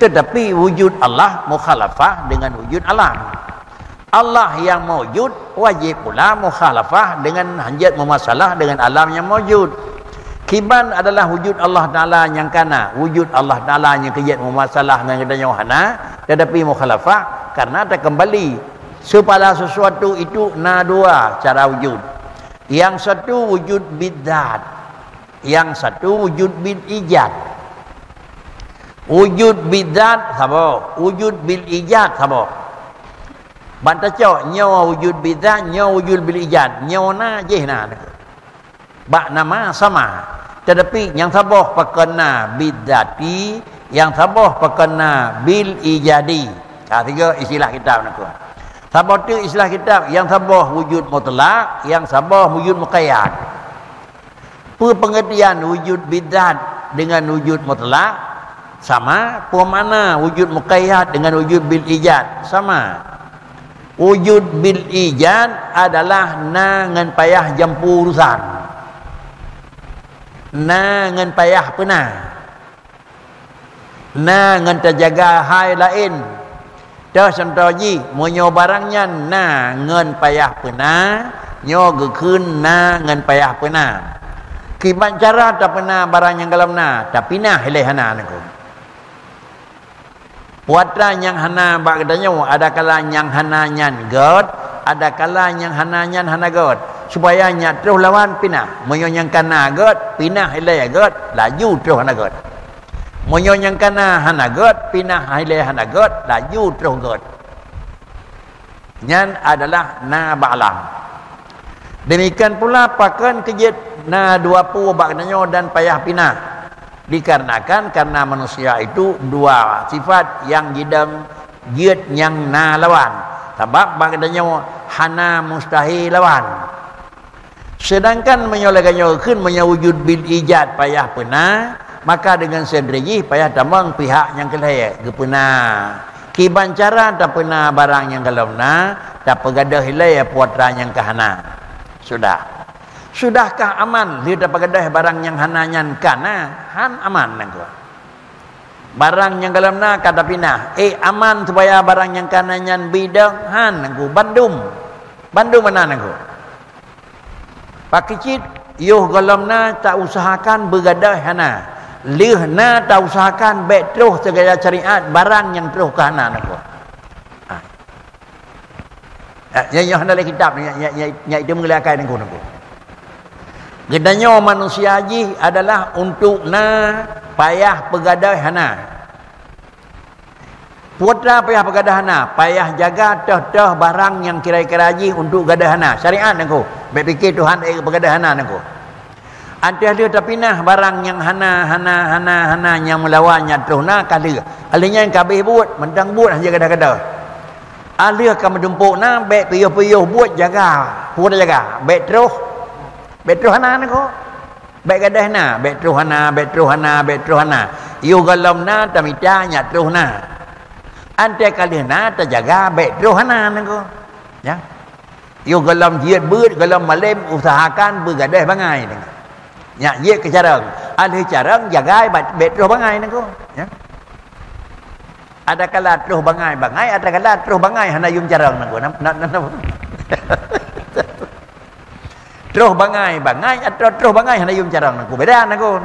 Tetapi wujud Allah mukhalafah dengan wujud alam. Allah yang mawjud wajib pula mukhalafah dengan hanjat memasalah dengan alam yang mawjud. Kiban adalah wujud Allah Ta'ala yang kana, wujud Allah Ta'ala yang kejat memasalah dengan kedanya wahana, tetapi mukhalafah karena tak kembali supaya sesuatu itu na dua cara wujud. Yang satu wujud bidzat, yang satu wujud bil ijad. Wujud bidzat sama, wujud bil ijad sama. Bantah cok nyawa wujud bidzat, nyawa wujud bil ijad, nyawa na jehna. Bak nama sama, tetapi yang sabah pakena bidzati, yang sabah pakena bil ijadi. Tiga istilah kitab nak. Sabah tu istilah kitab yang sabah wujud mutlak, yang sabah wujud muqayyad. Pengertian wujud bidzat dengan wujud mutlak sama, pemana wujud muqayyad dengan wujud bil ijad sama. Wujud bil ijad adalah na ngan payah jampu urusan, na ngan payah pernah, na ngan terjaga hai lain. Dah contohji monyo barangnya na ngan payah pernah, nyo gekun na ngan payah pernah. Kiban cara tak pernah barang yang dalam na, tapi nah hilai hana naku. Puatra yang hana bak katanya ada kala yang hana nyan god, ada kala yang hana nyan hana god. Supaya nya terus lawan pinah. Monyo yang kana god, pinah hilai god, laju terus hana god. Monyo yang kana hana god, pinah hilai hana god, laju terus god. Nyan adalah na ba'lam. Demikian pula pakan kejit na dua pu bak katanya dan payah pinah. Dikarenakan karena manusia itu dua sifat yang jidam jid yang na lawan. Sebab bagdanya hana mustahil lawan. Sedangkan menyolakannya kun menyawujud bil ijad payah pernah, maka dengan sendiri payah tambang pihak yang kelaya gepena. Kiban cara tak pernah barang yang kalau na, tak pegadah hilai puatra yang kahana. Sudahkah aman dia dapat gadah barang yang hananyan kana han aman nangko. Barang yang dalam na kata pinah aman supaya barang yang kananyan bidang han nangko Bandung mana nangko. Pak kecil yuh galam na tak usahakan bergadah hana. Lih na tak usahakan baik terus segala syariat barang yang terus ke hana nangko. Yang hana dalam kitab yang itu mengelakkan nangko. Gedanya manusia haji adalah untuk na payah pegadai hana. Putra payah pegadai hana, payah jaga teh barang yang kira-kira haji untuk gadah hana. Syariat nangko. Baik fikir Tuhan pegadai hana nangko. Ada dia terpinah barang yang hana yang melawannya terus na kali. Alinya yang kabeh buat, mendang buat hanya gadah-gadah. Alia akan mendumpuk na baik piyuh-piyuh buat jaga, putra jaga. Baik terus Betruhana nako. Baik gadah na, betruhana. Yu galam na tamita nya truhna. Ante kali na terjaga betruhana nako. Ya. Yu galam jiat beut, galam malem usahakan bergadah bangai nako. Ya, jiat ke carang. Alih carang jaga betruh bangai nako. Ya. Ada kala truh bangai, ada kala truh bangai hana yum carang nako. Terus bangai atau terus bangai hana yum carang naku beda naku.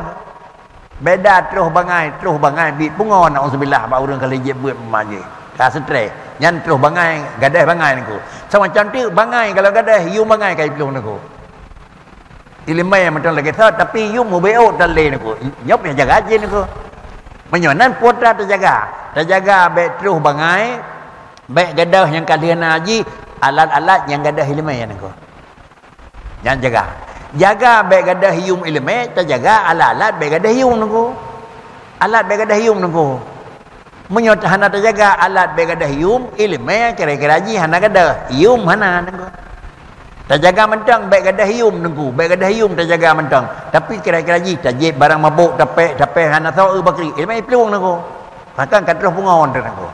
Beda terus bangai bit pungon auzubillah ba urang kali je buat maje. Ka stres. Nyan terus bangai gadah bangai naku. Sama cantik bangai kalau gadah yum bangai kai pelung naku. Ilimai macam lagi thot tapi yum mubeo dalle naku. Nyop yang jaga je naku. Menyonan putra terjaga baik terus bangai baik gadah yang kalian haji alat-alat yang gadah ilimai naku. Jangan jaga baik gadah hium ilmu, terjaga alat-alat baik gadah hium nunggu. Alat baik gadah hium nunggu. Menyot hana terjaga alat baik gadah hium ilmu kira-kira ji hana gadah hium hana nunggu. Terjaga mentang baik gadah hium nunggu, baik gadah hium terjaga mentang. Tapi kira-kira ji tajib barang mabuk tapek hana tahu bakri ilmu peluang nunggu. Maka katrah pungon nunggu.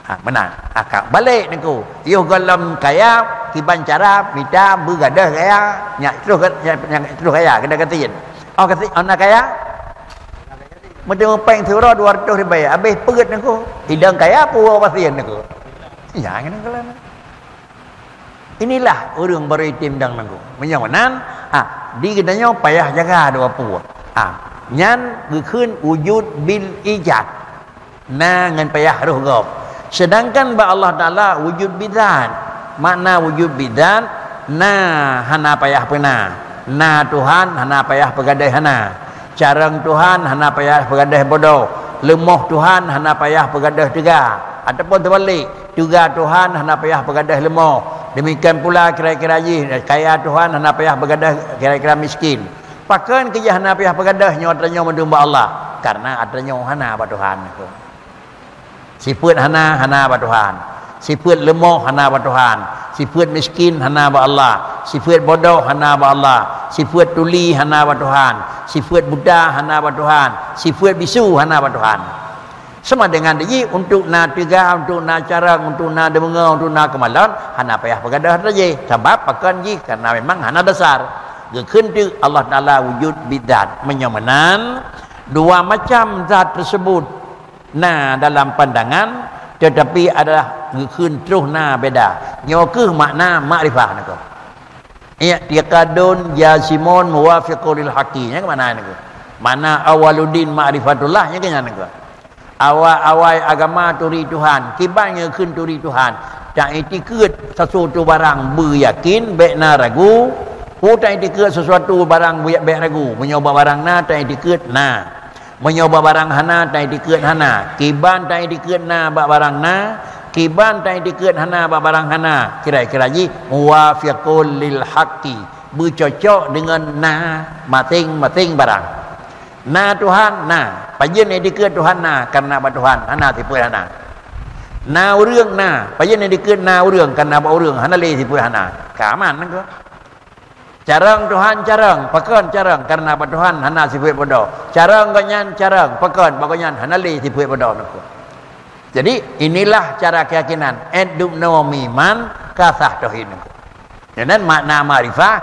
Benar. Akak balik niku. Yo galam kaya kiban cara minta bergadah kaya nyak terus kaya kena katiin. Oh kata anak kaya. Mending peng thura 200 dibayar. Habis peget niku. Hidang kaya puau pasien niku. Ya ngene kala. Inilah urang beritim dang niku. Menyawanan di gedanya payah jaga dua puau. Nyan gekeun wujud bil ijad. Na ngan payah ruh gob. Sedangkan ba Allah Ta'ala wujud bidan. Makna wujud bidan na hana payah pena. Na Tuhan hana payah pegadai hana. Carang Tuhan hana payah pegadai bodoh. Lemoh Tuhan hana payah pegadai tiga. Ataupun terbalik, tiga Tuhan hana payah pegadai lemoh. Demikian pula kira-kira kaya Tuhan hana payah pegadai kira-kira miskin. Pakan kerja hana payah pegadai nyawatnya mendumba Allah. Karena adanya hana ba Tuhan. Sifat hana ba Tuhan. Sifat lemah hana ba Tuhan. Sifat miskin hana ba Allah. Sifat bodoh hana ba Allah. Sifat tuli hana ba Tuhan. Sifat buta hana ba Tuhan. Sifat bisu hana ba Tuhan. Sama dengan dia untuk nak tegah, untuk nak carang, untuk nak dengar, untuk nak kemalan, hana payah pegadah saja. Sebab pakan ji karena memang hana dasar. Gekeun tu Allah Taala wujud bidat, menyamanan dua macam zat tersebut. Nah dalam pandangan tetapi adalah gekeun terus nah beda. Nyo ke makna makrifah nako. Ya tiqadun jasimun muwafiqul lil haqi. Nya ke mana nako? Mana awaluddin ma'rifatullah nya ke nya nako. Awal agama turi Tuhan, kibannya keun turi Tuhan. Tak itikut sesuatu barang beryakin, bekna ragu. Tak itikut sesuatu barang bek ragu. Menyoba barang na, tak itikut na. Menyoba barang hana, tak itikut hana. Kiban tak itikut na bak barang na. Kiban tak itikut hana bak barang hana. Kira-kira ji muwafiqul lil haqqi. Bercocok dengan na masing-masing barang. Na Tuhan na pajen ni dikeut Tuhan na karena ba Tuhan hana tipu hana na urang na pajen ni dikeut na urang karena ba urang hana le tipu hana ka man ko carang Tuhan carang pakon carang karena ba Tuhan hana tipu bodo carang ganyan carang pakon ba ganyan hana le tipu bodo ko. Jadi inilah cara keyakinan edumnomi man kasah tauhid ko. Dan makna ma'rifah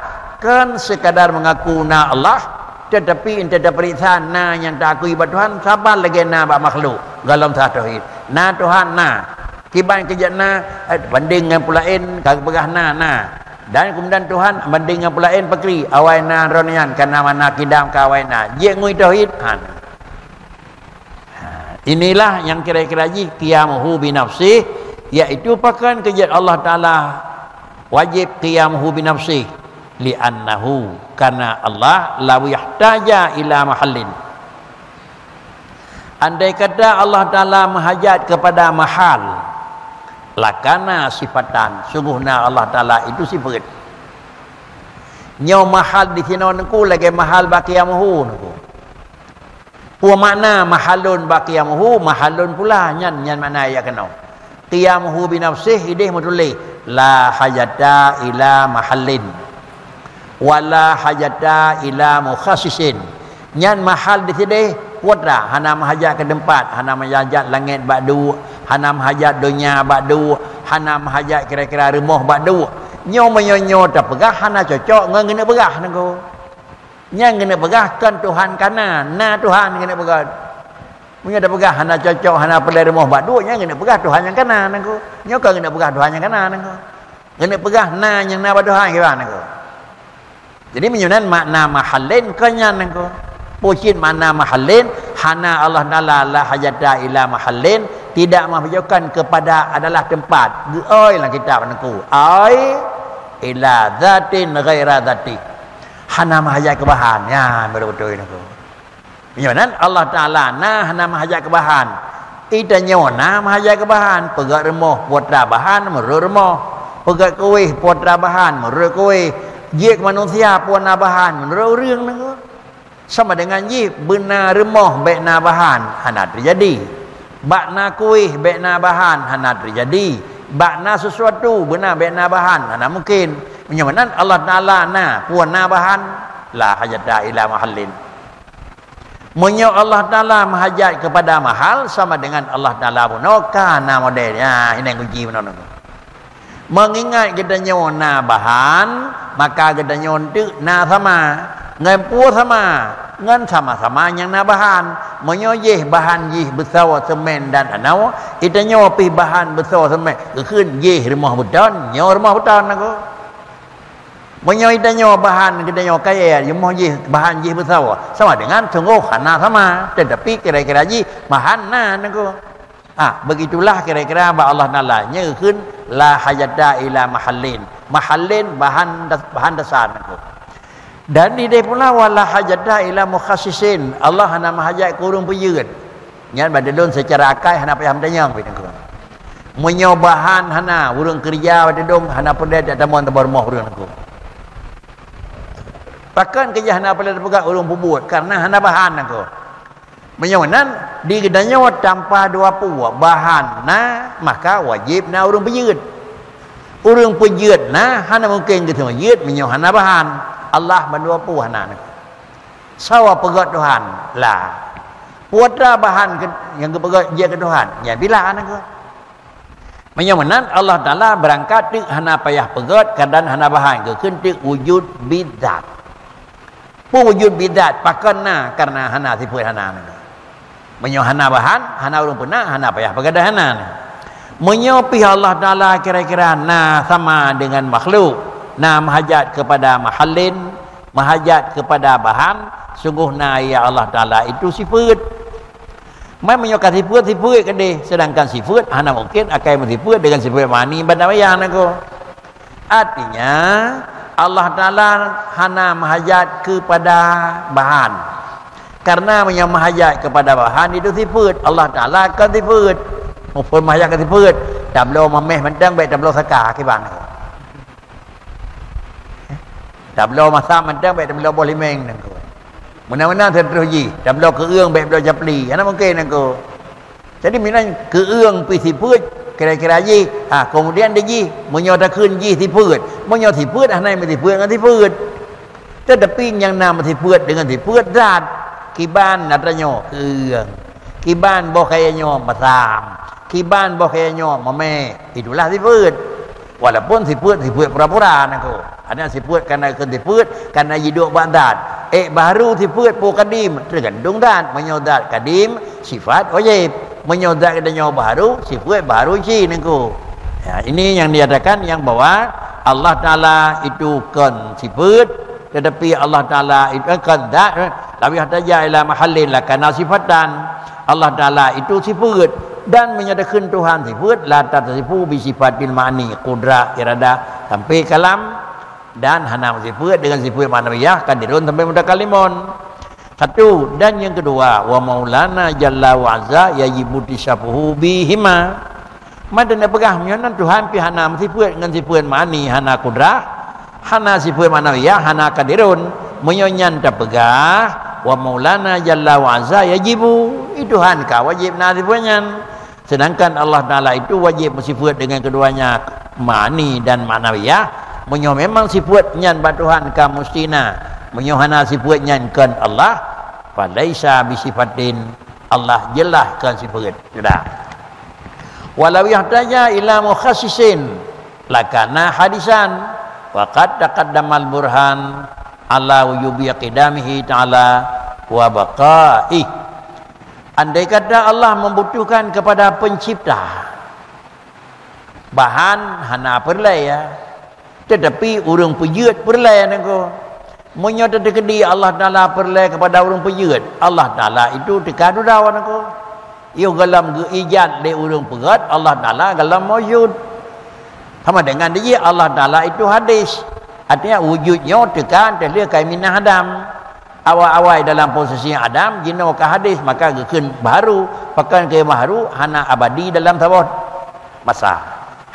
kan sekadar mengaku na Allah tetapi tidak periksa na yang tak akui ba Tuhan sabar lagi na ba makhluk dalam tauhid. Na Tuhan na. Kiban kerja na banding dengan pulain kagak pegah na. Dan kemudian Tuhan banding dengan pulain pakri awai na ronian kana mana kidam ka awai na. Je ngui tauhid. Inilah yang kira-kira ji qiyamuhu bi nafsih, iaitu pakan kerja Allah Taala wajib qiyamuhu bi nafsih. Li'annahu karena Allah la yahtaja ila mahallin. Andai kata Allah Taala menghajat kepada mahal, lakana sifatan, sungguhnya Allah Taala itu sifat. Nyo mahal di sini nengku lagi mahal baqiyamuhu nengku. Pu makna mahalun baqiyamuhu, mahalun pula nyan mana ya kenau. Qiyamuhu bi nafsihi idih mutulih la hajata ila mahallin. Wala hajata ila mukhassisin. Nyan mahal di sini putra hana mahajat ke tempat, hana mahajat langit bakdu, hana mahajat dunia bakdu, hana mahajat kira-kira rumah bakdu. Nyo menyonyo tak pegah hana cocok ngene pegah nengko. Nyang ngene pegah kan Tuhan kana, na Tuhan ngene pegah. Punya dak pegah hana cocok hana pelai rumah bakdu, nyang ngene pegah Tuhan yang kana nengko. Nyo kan ngene pegah Tuhan yang kana nengko. Ngene pegah na yang na ba Tuhan kira nengko. Jadi menyunan makna mahallin kanyan nengko. Pucin makna mahallin hana Allah Taala la hajata ila mahallin, tidak menunjukkan kepada adalah tempat. Oi lah kitab nengko. Ai ila zatin ghaira zati. Hana mahajat kebahan. Ya betul-betul nengko. Menyunan Allah Taala na hana mahajat kebahan. Ita nyona mahajat kebahan, pegat remah putra bahan merur remah. Pegat kuih putra bahan merur kuih. Jik manusia pun nabahan menurut orang nengko. Sama dengan jik benar remah baik nabahan hana terjadi. Bak na kuih baik nabahan hana terjadi. Bak na sesuatu benar baik nabahan hana mungkin. Menyamanan Allah Taala na pun nabahan la hajata ila mahallin. Menyo Allah Taala menghajat kepada mahal sama dengan Allah Taala pun kana modelnya ini kunci benar nengko. Mengingat kita nyona bahan, maka kita nyontu na sama, ngan pu sama, ngan sama-sama yang na bahan. Menyoyeh bahan jih besar semen dan anau, kita nyopi bahan besar semen, keun jih rumah beton, nyo rumah beton aku. Menyoy kita nyo bahan kita nyo kaya, rumah jih bahan jih besar, sama dengan sungguh hana sama, tetapi kira-kira jih bahan na aku. Begitulah kira-kira ba Allah Taala nyekeun la hajata ila mahallin. Mahallin bahan dasar nako. Dan di dia pula wala hajata ila mukhassisin. Allah hana mahajat kurung peyeut. Nyan badalun secara akal hana payah mendanyang nako. Menyobahan hana urang kerja badalun hana pedai tak tamuan tebar rumah urang nako. Takkan kerja hana pedai pegang urang bubut karena hana bahan nako. Menyonan di gedanya tanpa dua puak bahan nah maka wajib na urang peyeut. Urang peyeut nah hana mungkin gitu yeut menyo hana bahan. Allah berdua puak hana. Sawa pegat Tuhan lah. Putra bahan yang kepegat dia ke Tuhan. Ya bila anak ke. Menyamenan Allah Taala berangkat dik hana payah pegat keadaan hana bahan ke kentik wujud bidat. Pun wujud bidat pakana karena hana sifat hana. Menyo hana bahan, hana urang pernah, hana payah pegat hana. Menyo pihak Allah Taala kira-kira sama dengan makhluk. Mahajat kepada mahallin, mahajat kepada bahan, sungguhna ya Allah Taala itu sifat. Mai menyokat sifat ke dia, sedangkan sifat hana mungkin akan sifat dengan sifat mani bandawayah naku. Artinya Allah Taala hana mahajat kepada bahan. Karena mahajat kepada bahan itu sifat, Allah Taala kan sifat. Muful mahajat ke sifat, tablo mameh mentang baik tablo saka ke bang. Tablo masa mentang baik tablo boleh meng naku. Mana-mana terteruji, tablo keung baik tablo japli. Ana mungkin naku. Jadi minan keung pi sifat kira-kira ji, kemudian dia ji menyatakan ji sifat. Menyo sifat hanai mesti sifat dengan sifat. Tetapi yang nama sifat dengan sifat zat kiban natranyo keung. Kiban boh kayanyo masam. Kiban boh kayanyo mame. Itulah sifat. Walaupun sifat pura-pura naku. Ada sifat karena sifat karena hidup badat. Baru sifat pu kadim tergantung dat. Menyodat kadim sifat wajib. Menyodat katanya baru sifat baru si naku. Ya, ini yang diadakan yang bahwa Allah Taala itu kan sifat, tetapi Allah Taala itu kan dat. Lawi hataja ila mahallin lakana sifatan. Allah Taala itu sifat dan menyatakan Tuhan sifat la tasifu bi sifatil ma'ni qudrah irada sampai kalam dan hana sifat dengan sifat ma'nawiyah kadirun sampai mutakalimun. Satu, dan yang kedua wa maulana jalla wa azza yajibu tisafuhu bihima. Madana pegah menyonan Tuhan pi hana sifat dengan sifat ma'ni hana qudrah hana sifat ma'nawiyah hana kadirun menyonyan ta pegah wa maulana jalla wa azza yajibu itu Tuhan ka wajib na sifatnya. Sedangkan Allah Taala itu wajib bersifat dengan keduanya ma'ni dan ma'nawiyah. Menyo memang sifatnya ba Tuhan ka mustina. Menyo hana sifatnya kan Allah falaisa bisifatin Allah jelas kan sifat. Sudah. Walau yahtaja ila mukhassisin lakana hadisan waqad taqaddamal burhan ala wujubi qidamihi ta'ala wa baqa'i. Andai kata Allah membutuhkan kepada pencipta bahan hana perlai ya, tetapi urang pejut perlai naku. Menyata tekedi Allah Taala perlai kepada urang pejut. Allah Taala itu tekadu dawan naku. Iyo galam geijat de urang pegat, Allah Taala galam maujud. Sama dengan dia Allah Taala itu hadis. Artinya wujudnya tekan terlihat kai minah Adam. Awal-awal dalam posisi Adam jino ke hadis maka gekeun baru pakan ke baru hana abadi dalam sabah masa.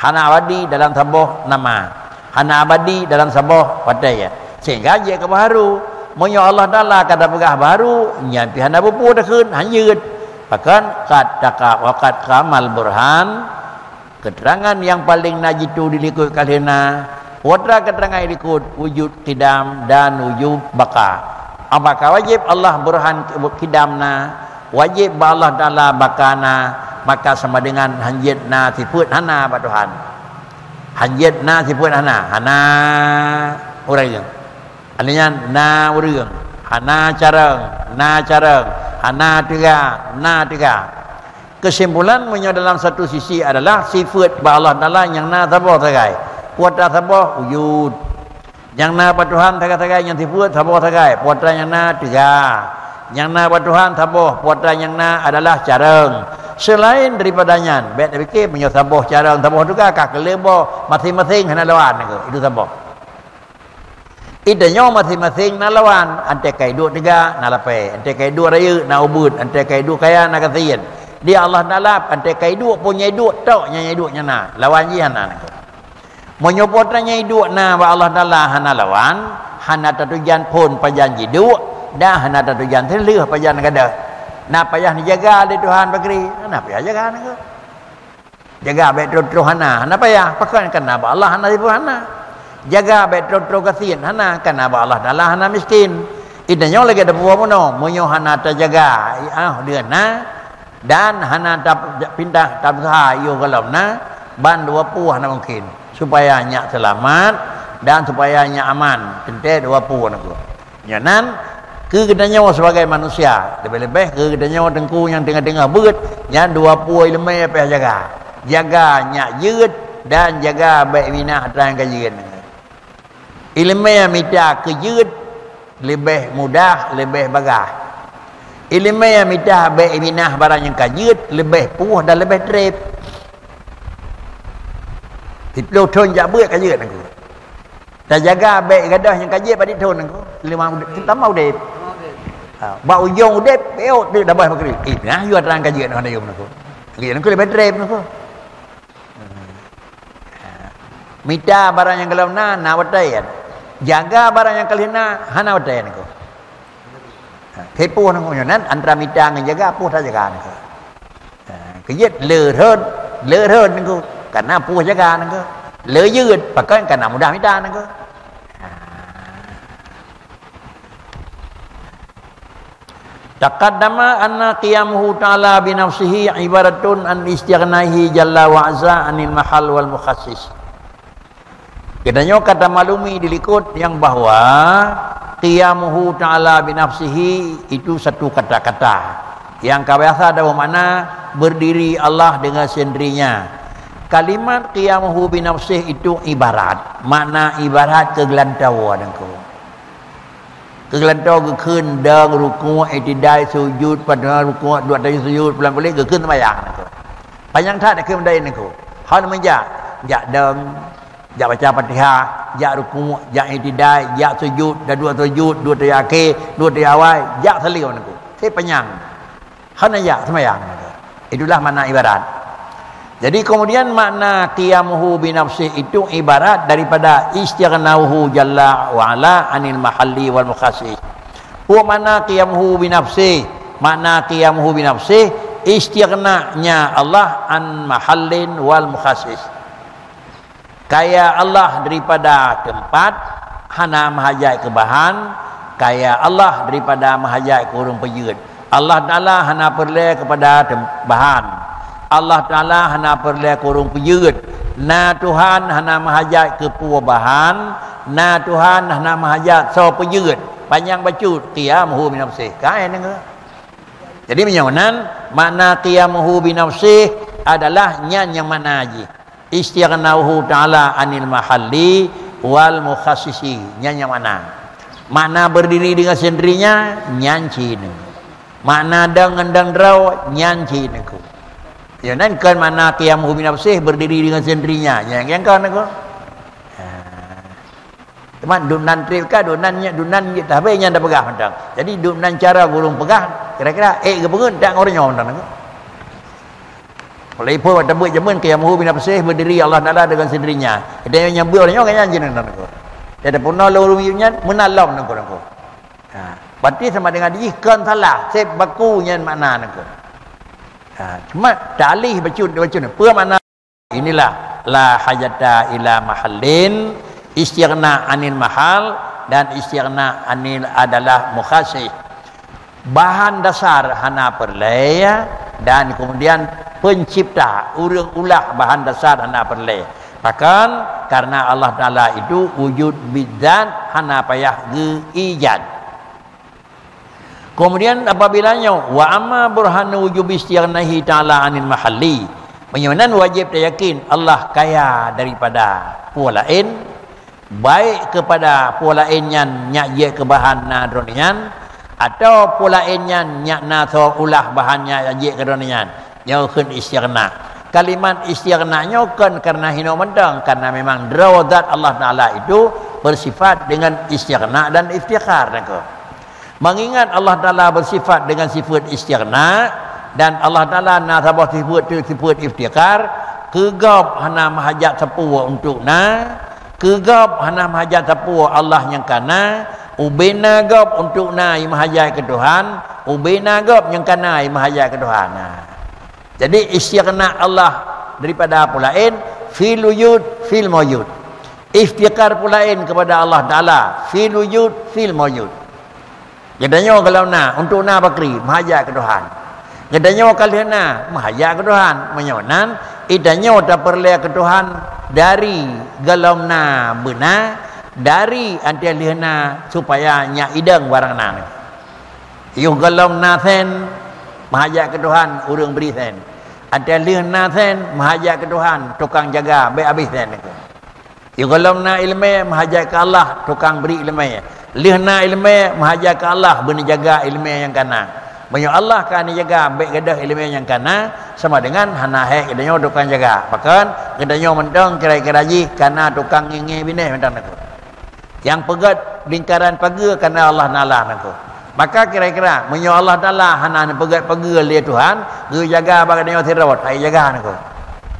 Hana abadi dalam sabah nama. Hana abadi dalam sabah wadaya. Sehingga dia ke baru monyo Allah Taala kata pegah baru nyampi hana bupu dekeun hanyut. Bahkan kata waqat kamal burhan keterangan yang paling najitu dilikut kalina watra keterangan dilikut wujud qidam dan wujud baqa. Apakah wajib Allah burhan kidamna wajib Allah Taala bakana maka sama dengan hanjitna sifat hana ba Tuhan. Hanjitna sifat hana urang jeung. Artinya na urang, hana careng, hana tiga. Kesimpulan menyo dalam satu sisi adalah sifat ba Allah Taala yang na sabah sagai. Kuat sabah wujud. Yang na ba Tuhan tagai yang sifat sabah sagai. Putra yang na tiga. Yang na ba Tuhan sabah, putra yang na adalah careng. Selain daripadanya, bet fikir menyo sabah careng sabah juga ka kelebo masing-masing hana lawan itu sabah. Idanya masing-masing na lawan, ante kai dua tiga na lapai, ante kai dua raya na ubud, ante kai dua kaya na kasian. Dia Allah Taala ante kai dua punya dua tok nya dua nya na lawan ji hana. Menyebutnya dua na ba Allah Taala hana lawan, hana tatujan pun pajan ji dua, dah hana tatujan terleuh pajan kada. Na payah dijaga oleh Tuhan bagri, na payah jaga na. Jaga baik terus hana payah pakan kana ba Allah hana ibu hana. Jaga baik terus kasihan hana kana ba Allah Taala hana miskin. Idanya lagi ada buah mono, munyo hana terjaga, dia na dan hana pindah tabsah yo kalau na ban 20 na mungkin supaya nyak selamat dan supaya nyak aman, tente 20 na ko. Nyanan ke gedanya sebagai manusia, lebih-lebih ke gedanya tengku yang tengah-tengah beut, nya 20 lemai apa jaga. Jaga nyak yeut dan jaga baik minah terang kajian. Ilmu yang minta kejeut lebih mudah, lebih bagah. Ilmu yang minta baik minah barang yang kajut lebih puh dan lebih trip. Tiplo thon jak buat kajut aku. Tak jaga baik gadah yang kajut pada thon aku. Lima kita mau dep. Ba ujung dep peot dia dah bah makri. Nah you terang kajut nak yo aku. Kajut aku lebih trip aku. Minta barang yang kalau na watai. Jaga barang yang kalina hana watai nako. Kepo nako nan antara mita dengan jaga puh tak jaga nako. Kejit leureun nako karena puh jaga nako. Leuyut pakai karena mudah mita nako. Taqaddama anna qiyamuhu ta'ala bi nafsihi ibaratun an istighnahi jalla wa azza anil mahal wal mukhassis. Katanya kata malumi dilikut yang bahwa qiyamuhu ta'ala binafsihi itu satu kata-kata yang biasa ada makna berdiri Allah dengan sendirinya. Kalimat qiyamuhu binafsihi itu ibarat, makna ibarat kegelantauan engkau. Kegelantau gekun dang ruku' i'tidal sujud pada ruku' dua dari sujud pelan-pelan gekun sembahyang engkau. Panjang tak nak kemendai engkau. Hal menjak jak dang jak baca Fatihah, jak ruku', jak i'tidal, jak sujud, dah dua sujud, dua akhir, dua awal, jak seliu aku. Saya penyang. Hana jak sembahyang. Itulah makna ibarat. Jadi kemudian makna qiyamuhu bi nafsi itu ibarat daripada istighnahu jalla wa ala anil mahalli wal mukhassis. Wa makna qiyamuhu bi nafsi, makna qiyamuhu bi nafsi istighnanya Allah an mahallin wal mukhassis. Kaya Allah daripada tempat hana mahajat ke bahan, kaya Allah daripada mahajat ke urung pejut. Allah Ta'ala hana perle kepada bahan, Allah Ta'ala hana perle ke urung pejut. Na Tuhan hana mahajat ke puwa bahan, na Tuhan hana mahajat so pejut. Panjang bacut qiyamuhu bi nafsih. Kain dengar. Jadi menyawanan makna qiyamuhu bi nafsih adalah nyan yang mana haji. Istighnahu ta'ala anil mahalli wal mukhassisi. Nyanyi mana? Makna berdiri dengan sendirinya nyanci ni. Makna dengan dandrau nyanci ni ku. Ya nan kan makna qiyamuhu bi nafsih berdiri dengan sendirinya. Yang kan aku. Teman dunan trip ka dunan tak bae nya dah pegah mentang. Jadi dunan cara burung pegah kira-kira ke pengen tak orangnya mentang aku. Oleh itu waktu buat jaman qiyamuhu bi nafsihi berdiri Allah Taala dengan sendirinya. Dia yang nyambut orangnya kan anjing nang aku. Dia ada punah lurunya menalam nang aku. Berarti sama dengan diihkan salah, sep bakunya makna nang aku. Cuma dalih bacut apa makna inilah la hajata ila mahallin istighna anil mahal dan istighna anil adalah mukhassis. Bahan dasar hana perlaya dan kemudian pencipta urang ulah bahan dasar hana perle. Bahkan karena Allah Taala itu wujud bidzat hana payah ijad. Kemudian apabila wa amma burhanu wujub istighnahi ta'ala anil mahalli, menyanan wajib yakin Allah kaya daripada puan lain, baik kepada puan lain yang nyak ke bahan nadronian atau puan lain yang nyak na so ulah bahannya je ke dronian. Yang kun istighna. Kalimat istighnanya kan karena hino mentang, karena memang drawat Allah Taala itu bersifat dengan istighna dan iftikhar. Mengingat Allah Taala bersifat dengan sifat istighna dan Allah Taala na sabah sifat iftikhar, kegap hana mahajat sepua untuk na, kegap hana mahajat sepua Allah yang kana, ubena gap untuk na mahajat ke Tuhan, ubena gap yang kana mahajat ke Tuhan. Jadi istighna Allah daripada apa lain fil wujud fil mawjud. Iftikar pula lain kepada Allah Taala fil wujud fil mawjud. Jadanya kalau untuk bakri mahajat ke Tuhan. Jadanya kalau mahajat ke Tuhan. Menyonan idanya tak perlu ke Tuhan dari galomna benar dari antialihna supaya nya idang barang na. Yo galomna sen mahajat ke Tuhan urang beri sen. Antialihna sen mahajat ke Tuhan tukang jaga baik habis sen. Yo galomna ilmu mahajat ke Allah tukang beri ilmu. Lihna ilmu mahajat ke Allah benar jaga ilmu yang kana. Banyak Allah kan jaga baik gadah ilmu yang kana sama dengan hana hek gadanya tukang jaga. Bahkan gadanya mentang kira-kira ji kana tukang ngingi bini mentang aku. Yang pegat lingkaran pagar karena Allah Taala aku. Maka kira-kira menyo Allah Taala hana pegat pagar dia Tuhan, ge jaga bagadanya tirawat, ai jaga aku.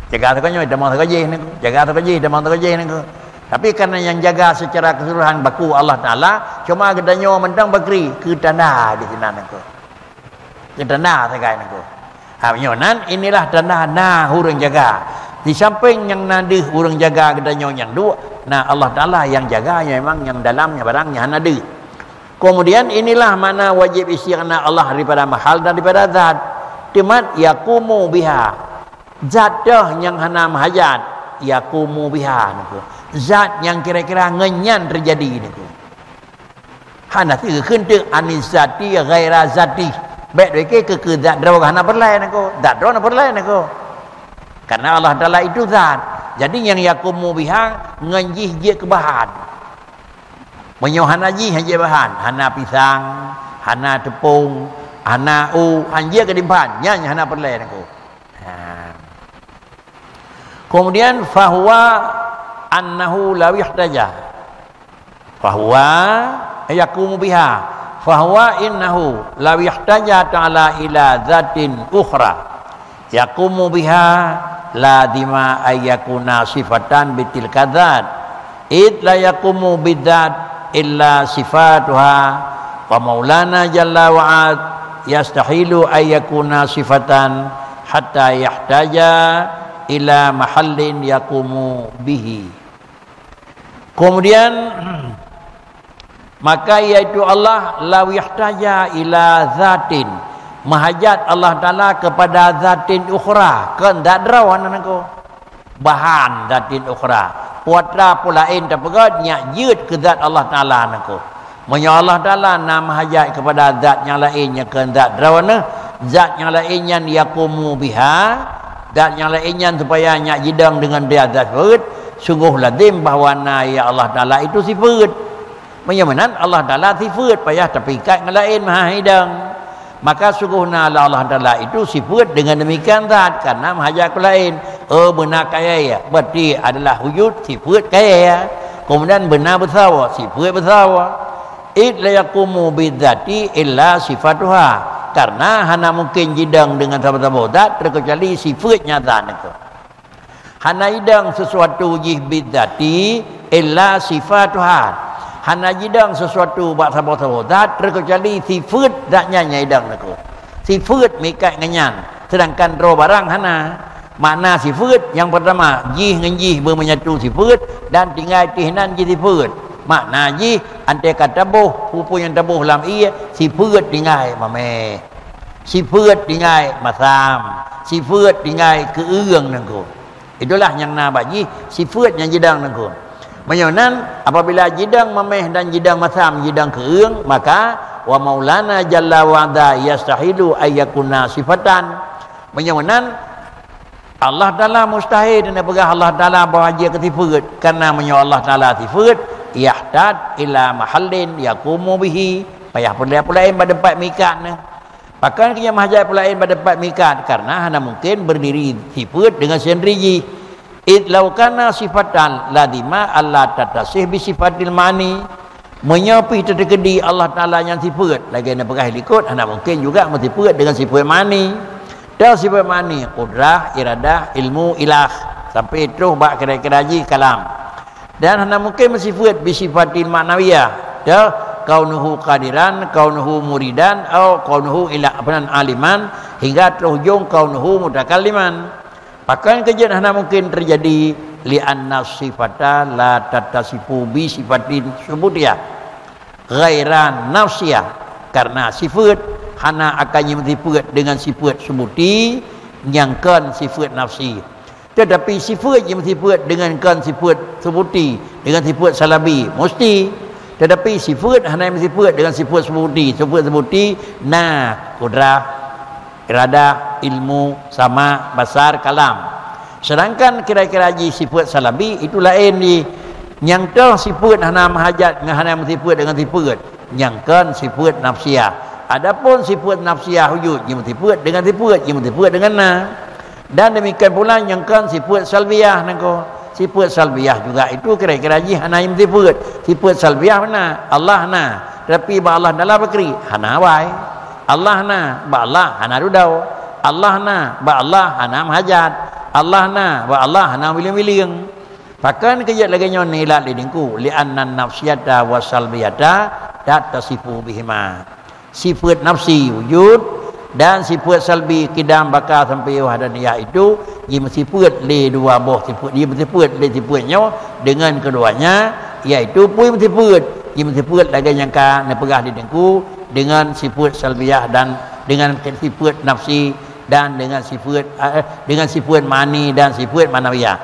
Jaga tu kanyo demang tu gaji aku. Jaga tu gaji demang tu gaji aku. Tapi karena yang jaga secara keseluruhan baku Allah Ta'ala, cuma gedanya mentang bakri ke tanah di sini aku. Ke tanah sekai aku. Menyonan inilah tanah hurang jaga. Di samping yang nadi hurang jaga gedanya yang dua, Allah Ta'ala yang jaga memang yang dalamnya barangnya nadi. Kemudian inilah mana wajib istighna Allah daripada mahal dan daripada zat. Timat yakumu biha. Zat dah yang hana mahajat yakumu biha aku. Zat yang kira-kira ngenyan terjadi ni. Hana tiga kentuk anisati ghaira zati. Baik dek ke zat draw hana berlain aku. Zat draw hana berlain aku. Karena Allah Taala itu zat. Jadi yang yakumu biha ngenjih je kebahan. Menyo hana ji haje bahan, hana pisang, hana tepung, hana hanje kedimpan, nya hana berlain aku. Kemudian fahuwa annahu law ihtaja fahuwa yaqumu biha fahuwa innahu law ihtaja ta'ala ila zatin ukhra yaqumu biha lazima ayyakuna sifatan bitil kadzat id la yaqumu bidzat illa sifatuha wa maulana jalla wa'ad yastahilu ayyakuna sifatan hatta yahtaja ila mahallin yaqumu bihi. Kemudian maka yaitu Allah law yahtaja ila zatin mahajat Allah Taala kepada zatin ukhra kan dak drawan nako bahan zatin ukhra puatra pulain tak pegat nya yeut ke zat Allah Taala nako menyo Allah Taala nam mahajat kepada zat yang lainnya kan dak drawan zat yang lainnya yaqumu biha dan yang lainnya supaya nyak jidang dengan dia zat sifat sungguh lazim bahawa ya Allah Taala itu sifat menyamanan Allah Taala sifat payah tapi kat yang lain maha hidang maka sungguhnya Allah Taala itu sifat dengan demikian zat karena mahajat ke lain benar kaya ya berarti adalah wujud sifat kaya kemudian benar bersawa sifat bersawa id la yaqumu bidzati illa sifatuha karena hana mungkin jidang dengan sama-sama zat terkecuali sifatnya zat itu. Hana jidang sesuatu jih bidzati illa sifatuha. Hana jidang sesuatu bak sama-sama zat terkecuali sifat zatnya nyidang itu. Sifat mikat ngenyan. Sedangkan roh barang hana. Makna sifat yang pertama jih dengan jih bermenyatu sifat dan tinggal tihnan jih sifat. Makna ji ante kata tabuh pupu yang tabuh dalam ia sifat tinggal mame sifat tinggal masam sifat tinggal keurang nangku itulah yang nabaji sifat yang jidang nangku menyonan apabila jidang mameh dan jidang masam jidang keurang maka wa maulana jalla wa ada yastahilu ayyakuna sifatan menyonan Allah Taala mustahil dan apabila Allah Taala bawa dia ke sifat karena menyo Allah Taala sifat yahtad ila mahallin yaqumu bihi payah pulain pada tempat mikat ni bahkan kia mahajat pulain pada tempat mikat karena hanya mungkin berdiri sifat dengan sendiri id law kana sifatan ladima Allah tatasih bi sifatil mani menyapi terkedi Allah Taala yang sifat lagi nak pegang ikut hanya mungkin juga sifat dengan sifat mani dan sifat mani qudrah iradah ilmu ilah sampai terus bak kira-kira ji kalam dan hanya mungkin bersifat bisifatin ma'nawiyah ya kaunuhu qadiran kaunuhu muridan atau kaunuhu ila aliman hingga terhujung kaunuhu mutakalliman bahkan kejadian hanya mungkin terjadi li'anna sifata la tatasifu bisifatin subutiyah ghairan nafsiyah karena sifat hana akan sifat dengan sifat sebuti nyangkan sifat nafsi. Tetapi sifat yang sifat dengan kan sifat sebuti dengan sifat salabi mesti. Tetapi sifat hana sifat dengan sifat sebuti kudrah, iradah, ilmu, sama, basar, kalam. Sedangkan kira-kira sifat salabi itu lain di nyangkan sifat hana mahajat dengan hana sifat dengan sifat nyangkan sifat nafsiyah. Adapun sifat nafsiyah wujud yang sifat dengan dan demikian pula nyangkan sifat salbiyah nangko. Sifat salbiyah juga itu kira-kira hana yang sifat salbiyah mana Allah na, tapi ba Allah dalam bakri hana wai. Allah na ba Allah hana rudau. Allah na ba Allah hana mahajat. Allah na ba Allah hana wiling-wiling. Pakan kejat lagi nyon nilai lidingku li anna nafsiyata wa salbiyata tatasifu bihima. Sifat nafsi wujud dan sifat salbi kidam bakal sampai wahdaniyah itu dia sifat le dua buah sifat dia sifat le sifatnya dengan keduanya iaitu pun sifat lagi yang nak pegah di dengku dengan sifat salbiyah dan dengan sifat nafsi dan dengan sifat mani dan sifat manawiyah.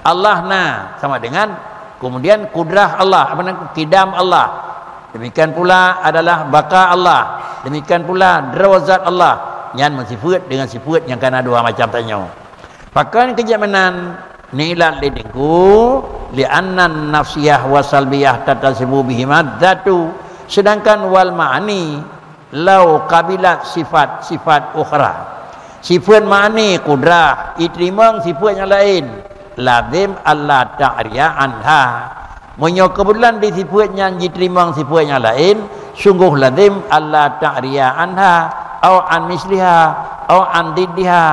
Allah na sama dengan kemudian kudrah Allah apa nama kidam Allah. Demikian pula adalah baka Allah. Demikian pula drawazat Allah yang sifat dengan sifat yang kena dua macam tanya. Pakan kejamanan nilai lidingku li annan nafsiyah wa salbiyah tatasibu bihima dzatu sedangkan wal ma'ani lau qabilat sifat ukhra. Sifat ma'ani kudrah itrimang sifat yang lain lazim Allah ta'riya anha. Menyo kebetulan di sifatnya diterima sifatnya lain sungguh lazim Allah ta'riya anha au an misliha au an diddiha.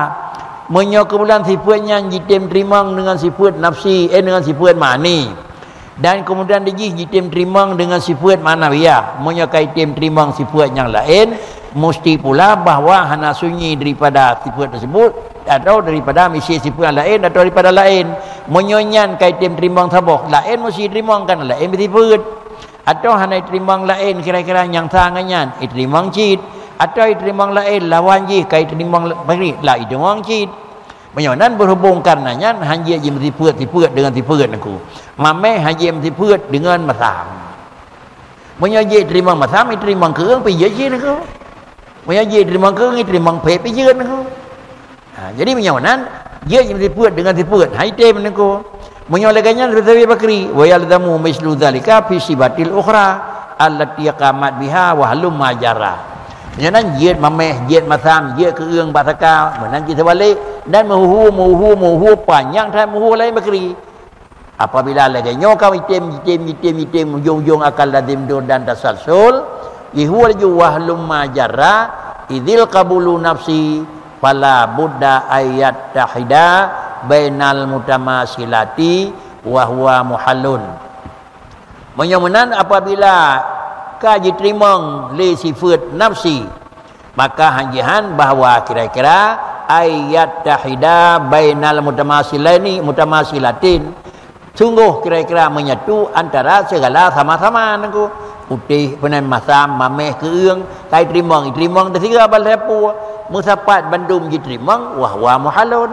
Menyo kebetulan sifatnya diterima dengan sifat nafsi dengan sifat mani dan kemudian diterima dengan sifat manawiyah. Menyo kaitim terima sifat yang lain mesti pula bahawa hana sunyi daripada sifat tersebut atau daripada misi sifat yang lain atau daripada lain menyonyan kaitim terimbang sabah lain mesti terimbang kan lain bersifat atau hanya terimbang lain kira-kira yang sangannya terimbang cid atau terimbang lain lawan je kait terimbang bagi lah terimbang cid menyonan berhubung karenanya hanya je sifat dengan sifat aku mamai hanya sifat dengan masam menyoje terimbang masam terimbang keung pergi je aku menyoje terimbang keung terimbang pe pergi aku. Jadi menyawanan dia yang sifat dengan sifat haitem niko menyolakannya seperti bakri wa yalzamu mislu dzalika fi sifatil ukhra allati qamat biha wa halum majara. Menyawanan dia mameh dia masam dia keung basaka menan kita balik dan muhu panjang dan muhu lain bakri. Apabila lagi nyokau item ujung-ujung akal lazim dur dan tasalsul ihwal juwahlum majara idzil qabulu nafsi fala budda ayat tahida bainal mutamasilati wa huwa muhallun. Menyamunan apabila kaji terimang li sifat nafsi maka hanjihan bahawa kira-kira ayat tahida bainal mutamasilatin sungguh kira-kira menyatu antara segala sama-sama nangku putih penan masam mameh keung kai terimang tertiga balapu musapat bandum diterimang wahwa muhalun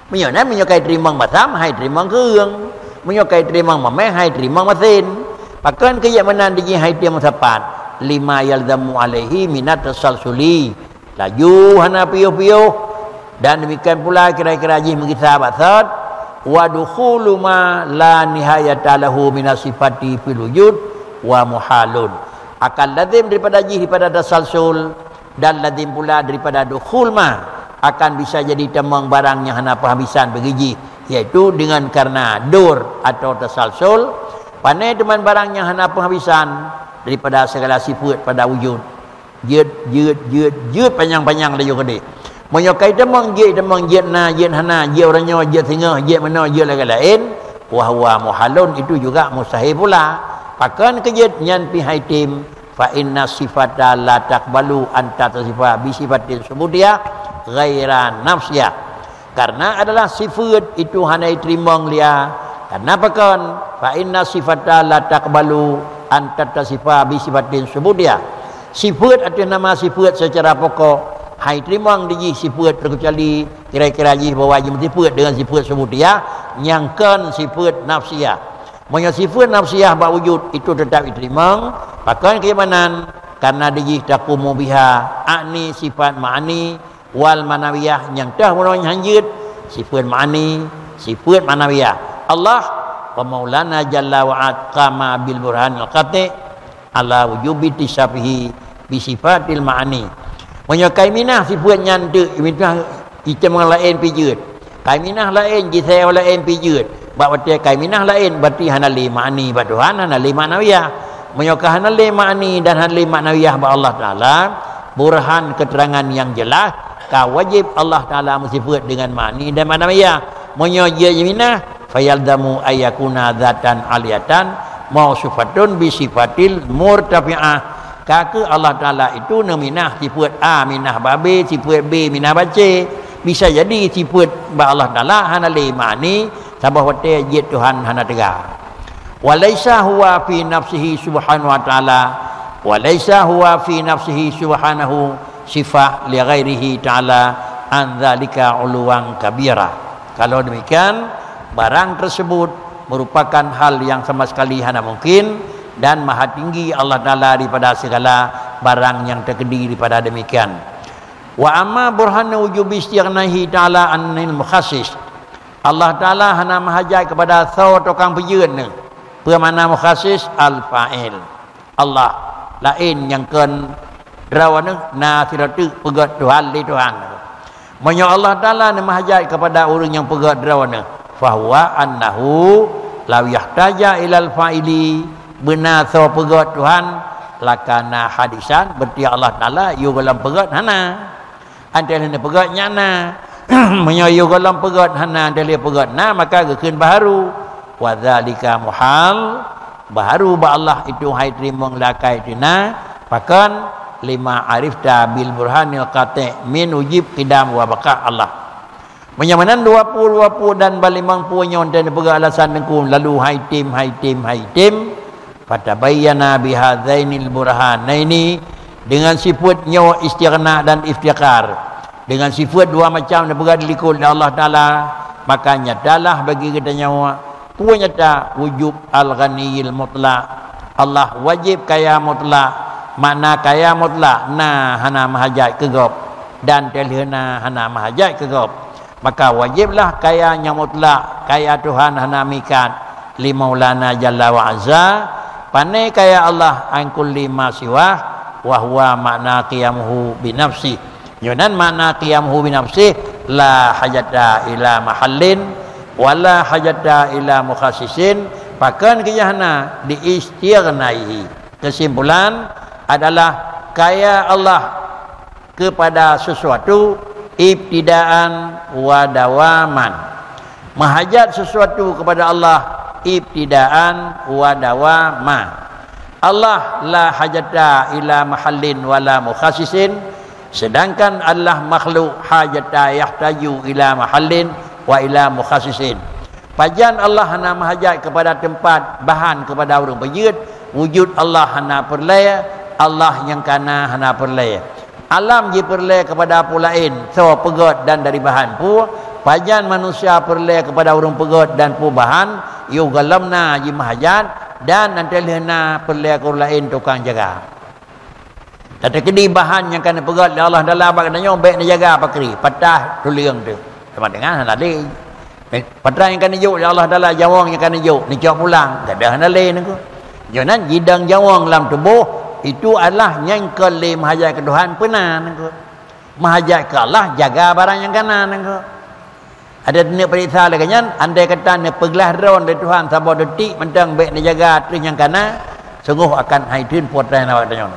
menyonan menyokai terimang masam hai terimang keung menyokai terimang mameh hai terimang masin pakan keyamanan diji hai dia musapat lima yalzamu alaihi minat tasalsuli laju hana piuh-piuh dan demikian pula kira-kira ji mengisah basat wa dukhulu ma la nihayata lahu minasifati fil wujud wa muhalun akan lazim daripada ji daripada tasalsul dan lazim pula daripada dukhul ma akan bisa jadi temang barang yang hana penghabisan begiji iaitu dengan karena dur atau tasalsul panai teman barang yang hana penghabisan daripada segala sifat pada wujud jut panjang-panjang layu gede menyokai temang jut na jut hana jut orangnya jut singa jut mana jut lain wa huwa muhalun itu juga mustahil pula pakan kejut nyan pi haitim fa inna sifata la taqbalu anta tasifa bi sifatin subudiyah ghaira nafsiyah karena adalah sifat itu hanya diterimang dia karena pakan fa inna sifata la taqbalu anta tasifa bi sifatin subudiyah Sifat atau nama sifat secara pokok. Hai terimang di sifat terkecuali kira-kira bahawa sifat dengan sifat sebutiah nyangkan sifat nafsiyah. Monya sifat nafsiyah ba wujud itu tetap diterima. Bahkan keimanan karena di taqumu biha ani sifat ma'ani wal manawiyah yang dah mulai hanjut sifat ma'ani sifat manawiyah. Allah wa maulana jalla wa aqama bil burhanil qati ala wujubi tisyabihi bi sifatil ma'ani. Monya kaiminah sifat nyanda minah kita lain pijut. Kaiminah lain jisai lain pijut. Berarti kaiminah lain berarti hana li ma'ani ba Tuhan hana li ma'nawiyah. Monya hana li ma'ani dan hana li ma'nawiyah ba Allah Taala burhan keterangan yang jelas ka wajib Allah Taala mensifat dengan ma'ani dan ma'nawiyah. Monya dia minah fayaldamu ayakuna dzatan aliyatan mausufatun bi sifatil murtafi'ah. Kaka Allah Ta'ala itu minah sifat A minah babe sifat B minah bace. Bisa jadi sifat ba Allah Ta'ala hana li ma'ni sabah wate jid Tuhan hana tegar. Walaisa huwa fi nafsihi subhanahu wa ta'ala walaisa huwa fi nafsihi subhanahu sifah li ghairihi ta'ala an dzalika uluwan kabira. Kalau demikian barang tersebut merupakan hal yang sama sekali hana mungkin dan maha tinggi Allah Ta'ala daripada segala barang yang terkedi daripada demikian. Wa amma burhanu wujubi istighnahi ta'ala anil mukhassis. Allah Ta'ala hana mahajat kepada saw tukang pejeun ni. Permana mukhassis al-fa'il. Allah lain yang ken drawana na siratu pegat Tuhan li Tuhan. Monya Allah Ta'ala na mahajat kepada orang yang pegat drawana. Fa huwa annahu law yahtaja ilal fa'ili benar so pegat Tuhan lakana hadisan berarti Allah Taala yu dalam pegat hana antara ni pegat nyana menyoyu dalam pegat hana antara pegat na maka gekeun baharu wa zalika muhal baharu ba Allah itu hai terima lakai tina pakan lima arifta bil burhanil qati min ujib qidam wa baqa Allah menyamanan 20 dan balimang punyon dan pegat alasan dengku lalu hai tim fatabayyana bihadzainil burhanaini dengan sifat nyawa istighna dan iftiqar dengan sifat dua macam dan berada likul Allah Taala maka nyatalah bagi kita nyawa punya nyata wujub al-ghaniyil mutlaq Allah wajib kaya mutlak makna kaya mutlak na hana mahajat kegop dan telhena hana mahajat kegop maka wajiblah kayanya mutlak kaya Tuhan hana mikat li maulana jalla wa azza pandai kaya Allah an kulli ma siwa wa huwa makna qiyamuhu bi nafsi. Yunan makna qiyamuhu bi nafsi la hajata ila mahallin wala hajata ila mukhassisin pakan kiyahna di istighnaihi. Kesimpulan adalah kaya Allah kepada sesuatu ibtidaan wa dawaman. Mahajat sesuatu kepada Allah ibtidaan wa dawama. Allah la hajata ila mahallin wala mukhassisin sedangkan Allah makhluk hajata yahtaju ila mahallin wa ila mukhassisin. Pajan Allah hana mahajat kepada tempat bahan kepada orang pejut wujud Allah hana perlaya Allah yang kana hana perlaya alam je perlaya kepada apa lain so pegot dan dari bahan pu pajan manusia perlaya kepada orang pegot dan pu bahan yu galamna ji mahajat dan nanti lena perlaya ke lain tukang jaga. Tadi kedi bahan yang kena pegat Allah dalam abang katanya baik nak jaga pakri patah tuliang tu. Sama dengan tadi patah yang kena juk Allah dalam jawang yang kena juk ni cak pulang tak ada hana lain aku. Jangan jidang jawang dalam tubuh itu adalah yang kele mahajat ke Tuhan pernah aku. Mahajat ke Allah jaga barang yang kanan aku. Ada dunia periksa lagi kan andai kata ne peglah drone dari Tuhan sabar detik mentang baik nak jaga terus yang kana sungguh akan haidin potrai nak tanya.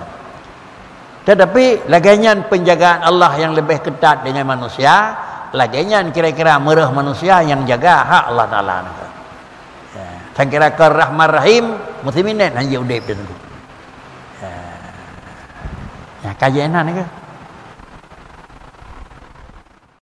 Tetapi laginya penjagaan Allah yang lebih ketat dengan manusia, laginya kira-kira merah manusia yang jaga hak Allah Taala. Saya kira ke Rahman Rahim muslimin hanya udip tu. Ya kajian ni ke?